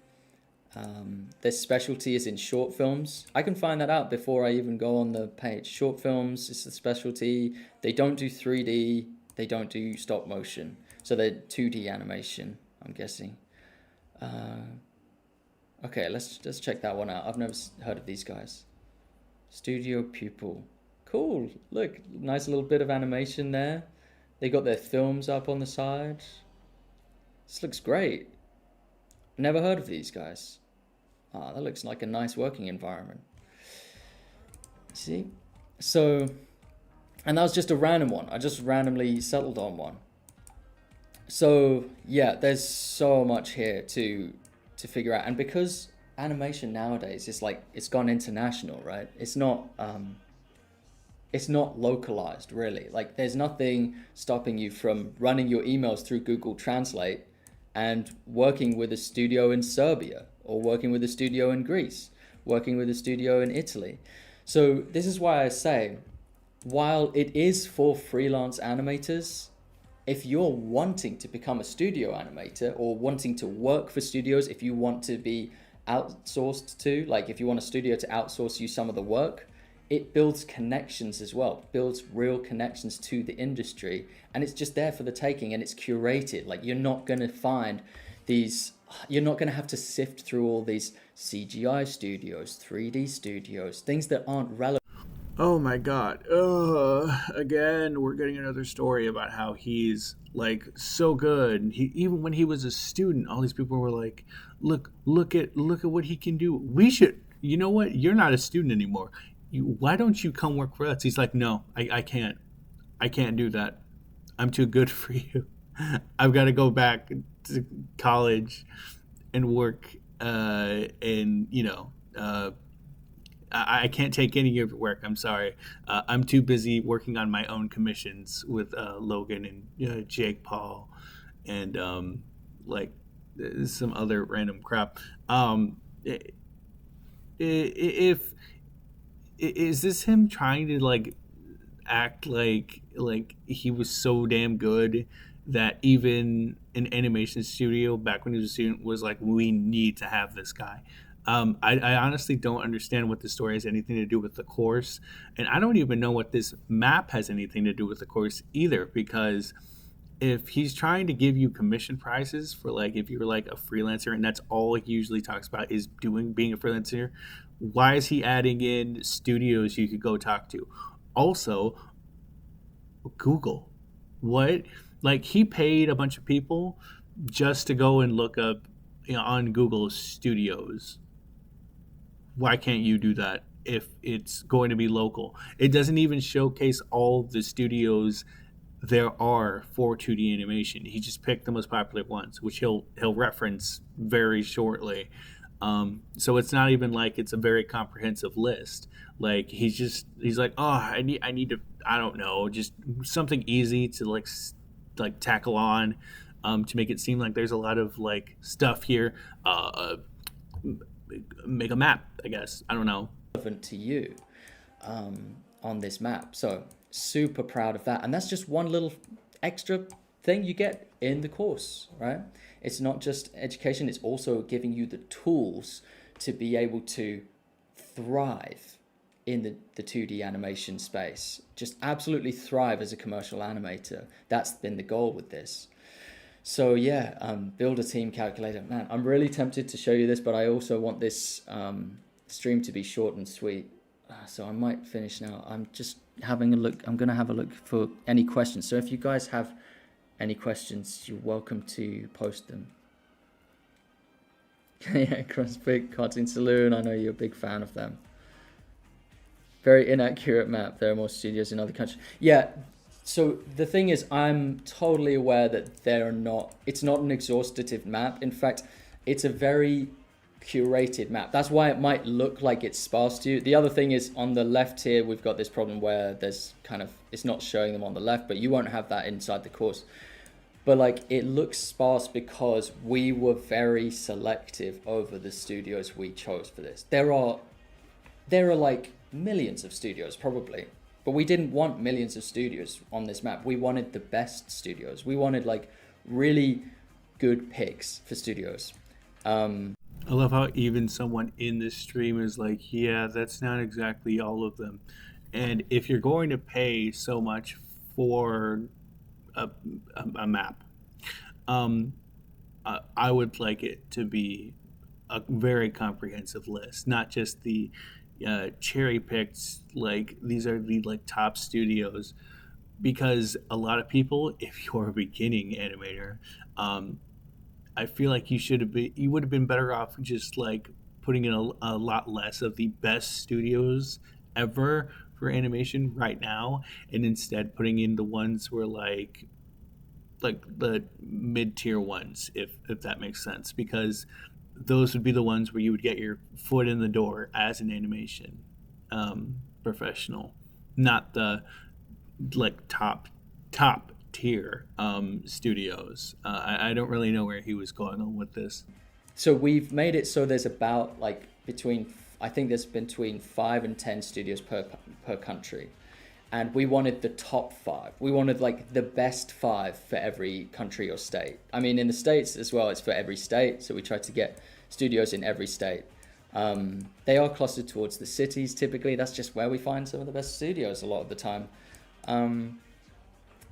Their specialty is in short films. I can find that out before I even go on the page. Short films is the specialty. They don't do 3D. They don't do stop motion. So they're 2D animation, I'm guessing. Okay, let's check that one out. I've never heard of these guys. Studio Pupil. Cool. Look, nice little bit of animation there. They got their films up on the side. This looks great. Never heard of these guys. Ah, that looks like a nice working environment. See? So, and that was just a random one. I just randomly settled on one. So, yeah, there's so much here to figure out. And because animation nowadays is like, it's gone international, right? It's not localized, really. Like, there's nothing stopping you from running your emails through Google Translate and working with a studio in Serbia, or working with a studio in Greece, working with a studio in Italy. So this is why I say, while it is for freelance animators, if you're wanting to become a studio animator or wanting to work for studios, if you want to be outsourced to, like if you want a studio to outsource you some of the work, it builds connections as well, builds real connections to the industry, and it's just there for the taking, and it's curated. Like, you're not going to find these, you're not going to have to sift through all these CGI studios, 3D studios, things that aren't relevant. Oh my god. Again, we're getting another story about how he's like so good. Even when he was a student, all these people were like, look at what he can do. We should, you know what? You're not a student anymore. Why don't you come work for us? He's like, no, I can't. I can't do that. I'm too good for you. I've got to go back to college and work, and I can't take any of your work. I'm sorry. I'm too busy working on my own commissions with Logan and Jake Paul and like some other random crap. I- if is this him trying to like act like he was so damn good that even an animation studio back when he was a student was like, we need to have this guy. I honestly don't understand what the story has anything to do with the course, and I don't even know what this map has anything to do with the course either. Because if he's trying to give you commission prices for like if you're like a freelancer and that's all he usually talks about is doing being a freelancer, why is he adding in studios you could go talk to? Also, Google. What? Like he paid a bunch of people just to go and look up, on Google studios. Why can't you do that if it's going to be local? It doesn't even showcase all the studios there are for 2D animation. He just picked the most popular ones, which he'll reference very shortly. So it's not even like it's a very comprehensive list. Like he's like, oh, I need to, I don't know, just something easy to like tackle on, to make it seem like there's a lot of like stuff here. Make a map, I guess. I don't know. Relevant to you on this map. So super proud of that. And that's just one little extra thing you get in the course, right? It's not just education, it's also giving you the tools to be able to thrive in the 2D animation space. Just absolutely thrive as a commercial animator. That's been the goal with this. So yeah, build a team calculator. Man, I'm really tempted to show you this, but I also want this stream to be short and sweet. So I might finish now. I'm just having a look. I'm going to have a look for any questions. So if you guys have any questions, you're welcome to post them. Yeah, CrossFit Cartoon Saloon. I know you're a big fan of them. Very inaccurate map. There are more studios in other countries. Yeah. So the thing is, I'm totally aware that it's not an exhaustive map. In fact, it's a very curated map. That's why it might look like it's sparse to you. The other thing is on the left here, we've got this problem where there's it's not showing them on the left, but you won't have that inside the course. But like it looks sparse because we were very selective over the studios we chose for this. There are like millions of studios probably. But we didn't want millions of studios on this map. We wanted the best studios. We wanted like really good picks for studios. I love how even someone in this stream is like, yeah, that's not exactly all of them. And if you're going to pay so much for a map, I would like it to be a very comprehensive list, not just the cherry picked, like these are the like top studios. Because a lot of people, if you're a beginning animator, I feel like you would have been better off just like putting in a lot less of the best studios ever for animation right now, and instead putting in the ones where like the mid-tier ones, if that makes sense. Because those would be the ones where you would get your foot in the door as an animation professional, not the like top tier studios. I don't really know where he was going on with this. So we've made it so there's about like I think there's between 5 and 10 studios per country. And we wanted the top 5. We wanted like the best 5 for every country or state. I mean, in the States as well, it's for every state. So we tried to get studios in every state. They are clustered towards the cities. Typically, that's just where we find some of the best studios a lot of the time.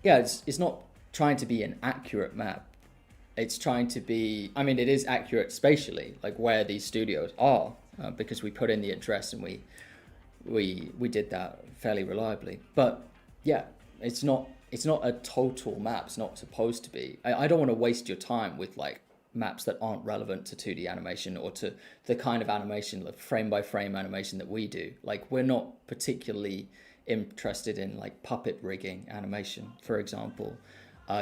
Yeah, it's not trying to be an accurate map. It's trying to be, I mean, it is accurate spatially, like where these studios are, because we put in the address and we did that fairly reliably. But yeah, it's not a total map. It's not supposed to be. I don't want to waste your time with like maps that aren't relevant to 2D animation or to the kind of animation, like frame by frame animation that we do. Like we're not particularly interested in like puppet rigging animation, for example.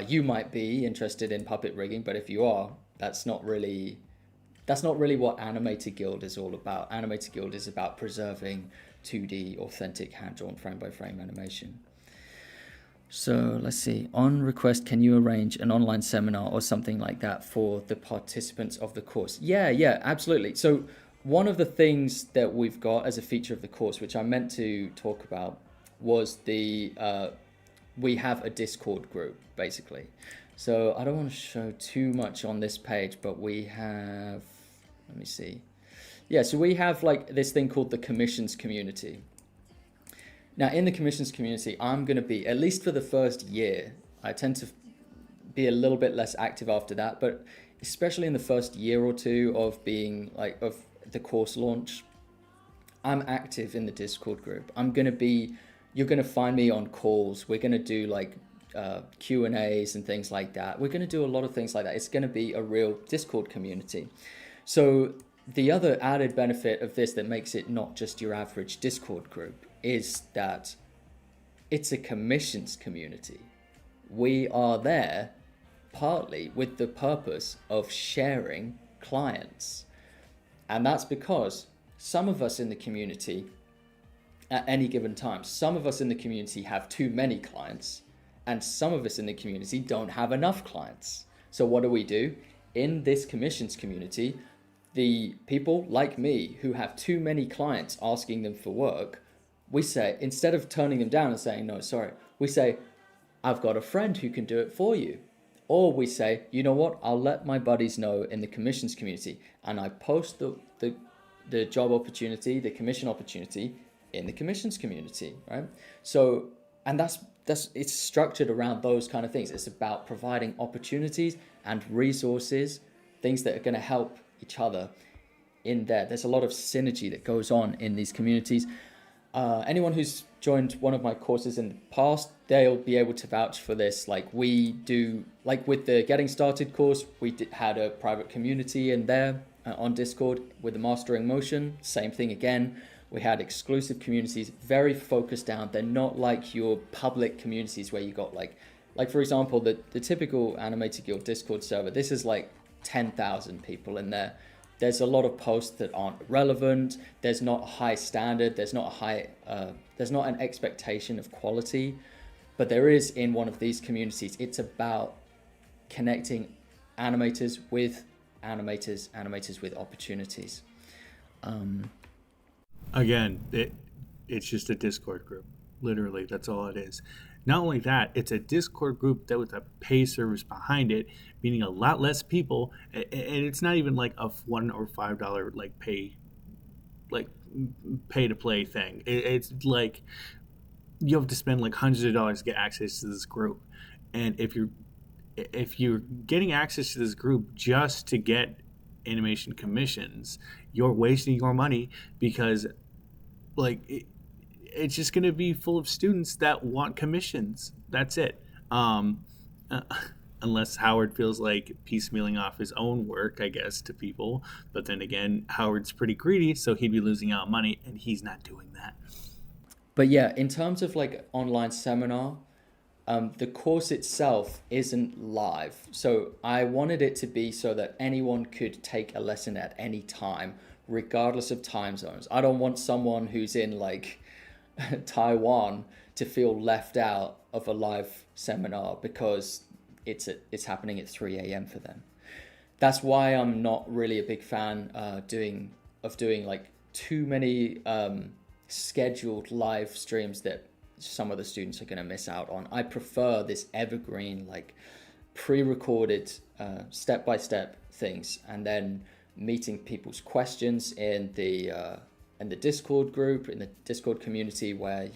You might be interested in puppet rigging, but if you are, that's not really that's not really what Animator Guild is all about. Animator Guild is about preserving 2D authentic hand-drawn frame-by-frame animation. So let's see, on request, can you arrange an online seminar or something like that for the participants of the course? Yeah, absolutely. So one of the things that we've got as a feature of the course, which I meant to talk about, was we have a Discord group, basically. So I don't want to show too much on this page, but we have, let me see. Yeah, so we have like this thing called the commissions community. Now, in the commissions community, I'm going to be, at least for the first year, I tend to be a little bit less active after that, but especially in the first year or two of being like, of the course launch, I'm active in the Discord group. You're going to find me on calls. We're going to do like Q&As and things like that. We're going to do a lot of things like that. It's going to be a real Discord community. So the other added benefit of this that makes it not just your average Discord group is that it's a commissions community. We are there partly with the purpose of sharing clients. And that's because some of us in the community, at any given time, some of us in the community have too many clients, and some of us in the community don't have enough clients. So what do? In this commissions community, the people like me who have too many clients asking them for work, we say, instead of turning them down and saying, no, sorry, we say, I've got a friend who can do it for you. Or we say, you know what, I'll let my buddies know in the commissions community, and I post the job opportunity, the commission opportunity in the commissions community, right? So, and that's it's structured around those kind of things. It's about providing opportunities and resources, things that are going to help each other in there. There's a lot of synergy that goes on in these communities. Anyone who's joined one of my courses in the past, they'll be able to vouch for this. Like we do, like with the Getting Started course, had a private community in there on Discord with the Mastering Motion. Same thing again. We had exclusive communities, very focused down. They're not like your public communities where you got like for example, the typical Animator Guild Discord server. This is like 10,000 people in there. There's a lot of posts that aren't relevant. There's not a high standard. There's not an expectation of quality, but there is in one of these communities. It's about connecting animators with animators with opportunities. Again, it's just a Discord group. Literally, that's all it is. Not only that, it's a Discord group that with a pay service behind it, meaning a lot less people, and it's not even like a $1 or $5 like pay to play thing. It's like you have to spend like hundreds of dollars to get access to this group, and if you're getting access to this group just to get animation commissions, you're wasting your money because it's just going to be full of students that want commissions. That's it. Unless Howard feels like piecemealing off his own work, I guess, to people. But then again, Howard's pretty greedy, so he'd be losing out money, and he's not doing that. But yeah, in terms of like online seminar, the course itself isn't live. So I wanted it to be so that anyone could take a lesson at any time, regardless of time zones. I don't want someone who's in like Taiwan to feel left out of a live seminar because it's happening at 3 a.m. for them. That's why I'm not really a big fan doing like too many scheduled live streams that some of the students are going to miss out on. I prefer this evergreen, like pre-recorded step-by-step things, and then meeting people's questions in the Discord group, in the Discord community, where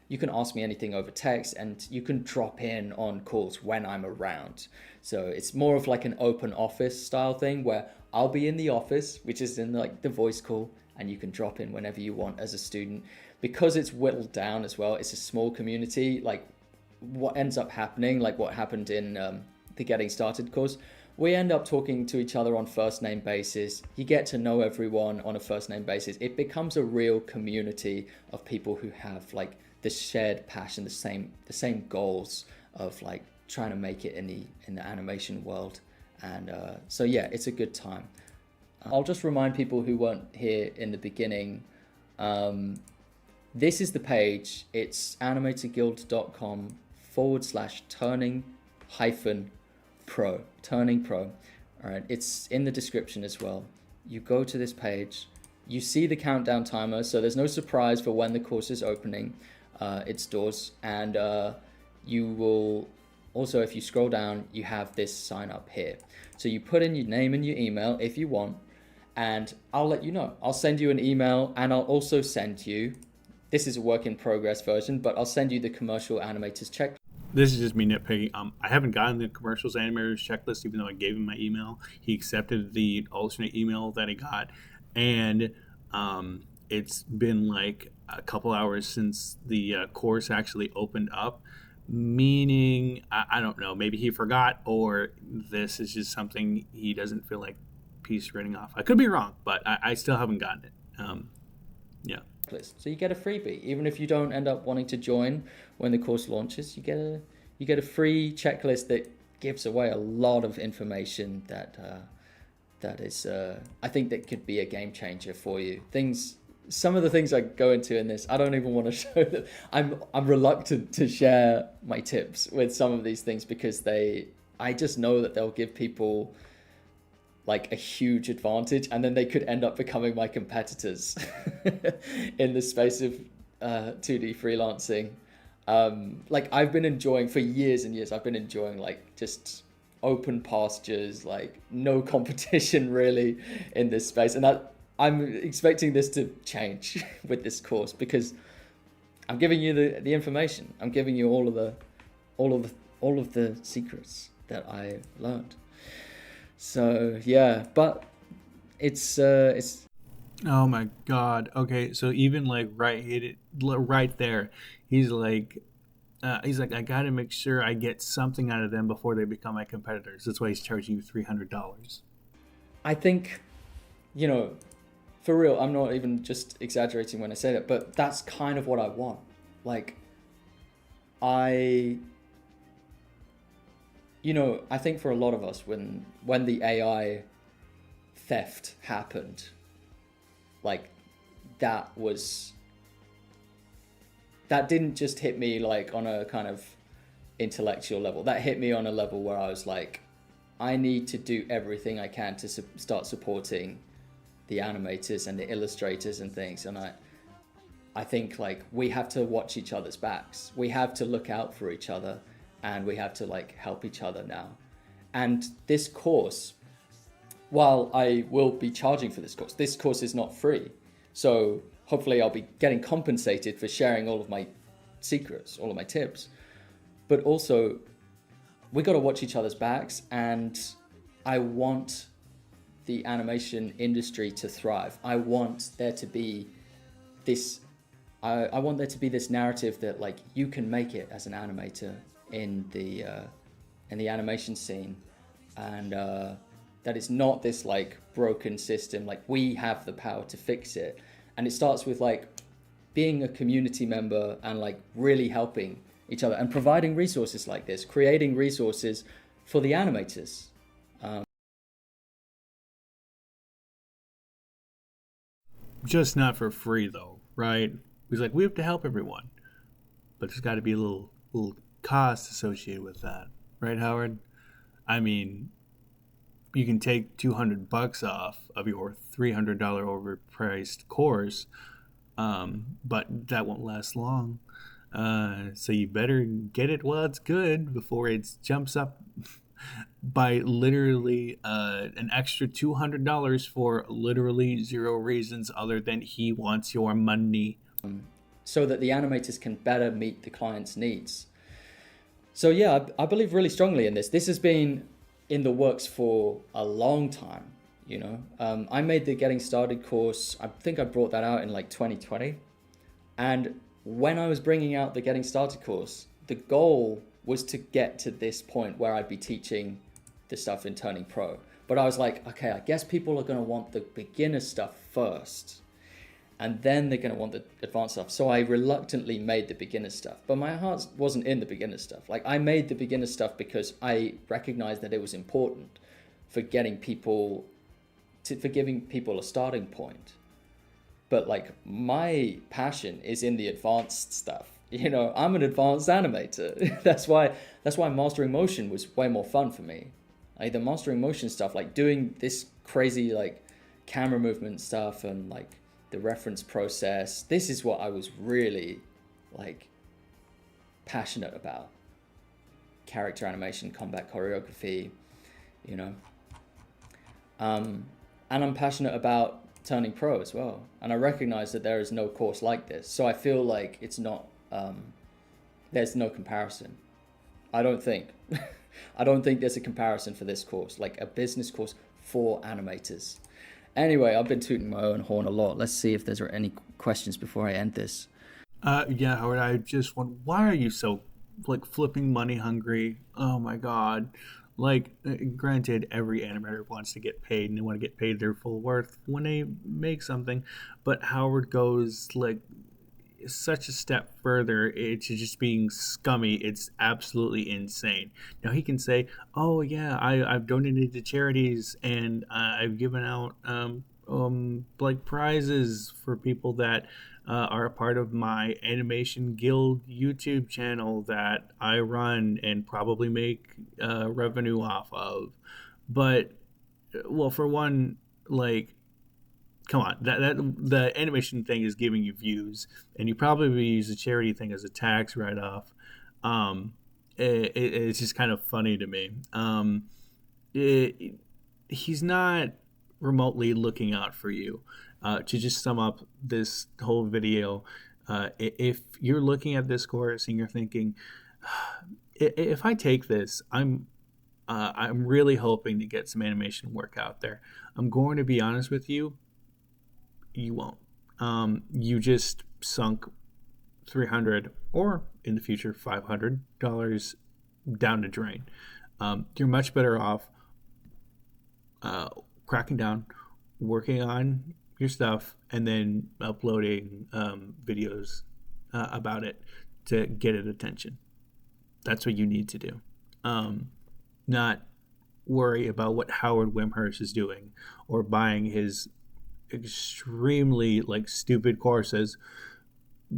you can ask me anything over text, and you can drop in on calls when I'm around. So it's more of like an open office style thing where I'll be in the office, which is in like the voice call, and you can drop in whenever you want as a student. Because it's whittled down as well, it's a small community. Like what ends up happening, like what happened in the Getting Started course, we end up talking to each other on first name basis. You get to know everyone on a first name basis. It becomes a real community of people who have like the shared passion, the same goals of like trying to make it in the animation world. And so yeah, it's a good time. I'll just remind people who weren't here in the beginning. This is the page. It's animatorguild.com/turning hyphen pro. Turning pro. All right. It's in the description as well. You go to this page. You see the countdown timer. So there's no surprise for when the course is opening its doors. And you will also, if you scroll down, you have this sign up here. So you put in your name and your email if you want. And I'll let you know. I'll send you an email, and I'll also send you, this is a work in progress version, but I'll send you the commercial animators checklist. This is just me nitpicking. I haven't gotten the commercials animators checklist, even though I gave him my email. He accepted the alternate email that he got. And it's been like a couple hours since the course actually opened up. Meaning, I don't know, maybe he forgot, or this is just something he doesn't feel like piece writing off. I could be wrong, but I still haven't gotten it. Yeah. So you get a freebie, even if you don't end up wanting to join when the course launches. You get a free checklist that gives away a lot of information that is I think that could be a game changer for you. Some of the things I go into in this, I don't even want to show them. I'm reluctant to share my tips with some of these things because I just know that they'll give people like a huge advantage, and then they could end up becoming my competitors in the space of 2D freelancing. Like I've been enjoying for years and years, I've been enjoying like just open pastures, like no competition really in this space. And that I'm expecting this to change with this course because I'm giving you the information. I'm giving you all of the secrets that I learned. So yeah, but it's Oh my God. Okay, so even like right there, he's like, I gotta make sure I get something out of them before they become my competitors. That's why he's charging you $300. I think, for real, I'm not even just exaggerating when I say that, but that's kind of what I want. Like, I think for a lot of us, when the AI theft happened, like that didn't just hit me like on a kind of intellectual level. That hit me on a level where I was like, I need to do everything I can to start supporting the animators and the illustrators and things. And I think like we have to watch each other's backs. We have to look out for each other, and we have to like help each other now. And this course, while I will be charging for this course is not free. So hopefully I'll be getting compensated for sharing all of my secrets, all of my tips. But also, we got to watch each other's backs, and I want the animation industry to thrive. I want there to be this I want there to be this narrative that like you can make it as an animator in the animation scene, and that it's not this like broken system. Like we have the power to fix it, and it starts with like being a community member and like really helping each other and providing resources like this, creating resources for the animators. Just not for free though, right? He's like, we have to help everyone, but there's got to be a little cost associated with that, right, Howard? I mean, you can take $200 off of your $300 overpriced course, but that won't last long. So you better get it while it's good before it jumps up by literally an extra $200 for literally zero reasons other than he wants your money. So that the animators can better meet the client's needs. So yeah, I believe really strongly in this. This has been in the works for a long time, you know. I made the Getting Started course, I think I brought that out in like 2020. And when I was bringing out the Getting Started course, the goal was to get to this point where I'd be teaching the stuff in Turning Pro. But I was like, okay, I guess people are going to want the beginner stuff first, and then they're going to want the advanced stuff. So I reluctantly made the beginner stuff, but my heart wasn't in the beginner stuff. Like I made the beginner stuff because I recognized that it was important for getting people for giving people a starting point. But like my passion is in the advanced stuff. You know, I'm an advanced animator. That's why mastering motion was way more fun for me. Like the mastering motion stuff, like doing this crazy like camera movement stuff and like the reference process. This is what I was really like passionate about. Character animation, combat choreography, you know. And I'm passionate about turning pro as well. And I recognize that there is no course like this. So I feel like it's not, there's no comparison. I don't think. I don't think there's a comparison for this course, like a business course for animators. Anyway, I've been tooting my own horn a lot. Let's see if there's any questions before I end this. Yeah, Howard, I just want, why are you so like flipping money hungry? Oh my God. Like, granted, every animator wants to get paid and they want to get paid their full worth when they make something, but Howard goes like such a step further into just being scummy. It's absolutely insane. Now he can say, "Oh yeah, I've donated to charities and I've given out like prizes for people that are a part of my animation guild YouTube channel that I run and probably make revenue off of." But well, for one, like, come on, that the animation thing is giving you views, and you probably use the charity thing as a tax write-off. It's just kind of funny to me. He's not remotely looking out for you. To just sum up this whole video, if you're looking at this course and you're thinking, if I take this, I'm really hoping to get some animation work out there. I'm going to be honest with you. You won't. You just sunk $300 or in the future $500 down the drain. You're much better off cracking down, working on your stuff, and then uploading videos about it to get it attention. That's what you need to do. Not worry about what Howard Wimshurst is doing or buying his extremely like stupid courses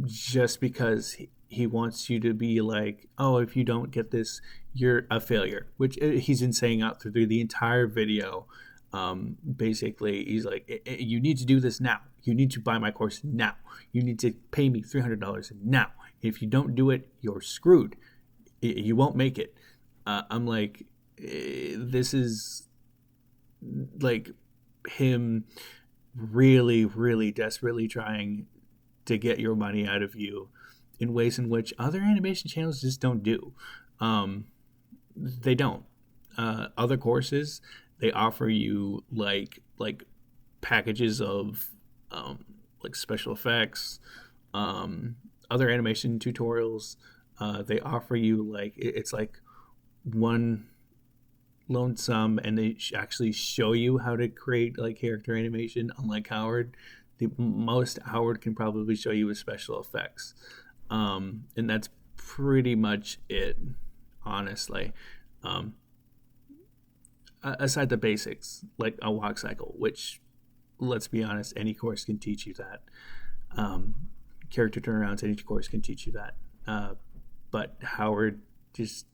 just because he wants you to be like, oh, if you don't get this, you're a failure, which he's been saying out through the entire video. Basically, he's like, you need to do this now. You need to buy my course now. You need to pay me $300 now. If you don't do it, you're screwed. You won't make it. I'm like, this is like him really, really desperately trying to get your money out of you in ways in which other animation channels just don't do. They don't. Other courses, they offer you like packages of like special effects, other animation tutorials. They offer you like it's like one lone sum, and they actually show you how to create like character animation. Unlike Howard, the most Howard can probably show you is special effects, and that's pretty much it, honestly. Aside the basics like a walk cycle, which, let's be honest, any course can teach you that. Character turnarounds, any course can teach you that. But Howard just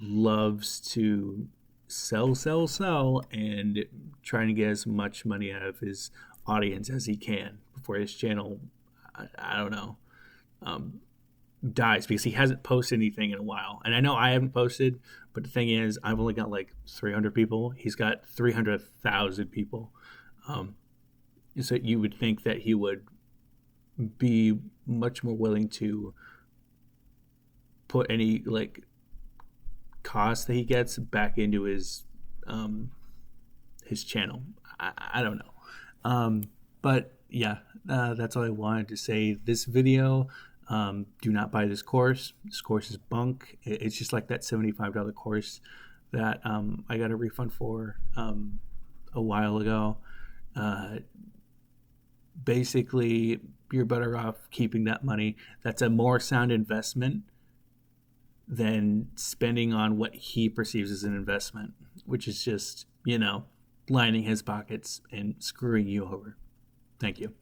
loves to sell, and trying to get as much money out of his audience as he can before his channel, I don't know, dies, because he hasn't posted anything in a while. And I know I haven't posted, but the thing is, I've only got like 300 people. He's got 300,000 people. So you would think that he would be much more willing to put any like cost that he gets back into his channel. I don't know. But yeah, that's all I wanted to say. This video, do not buy this course. This course is bunk. It's just like that $75 course that I got a refund for a while ago. Basically, you're better off keeping that money. That's a more sound investment than spending on what he perceives as an investment, which is just, lining his pockets and screwing you over. Thank you.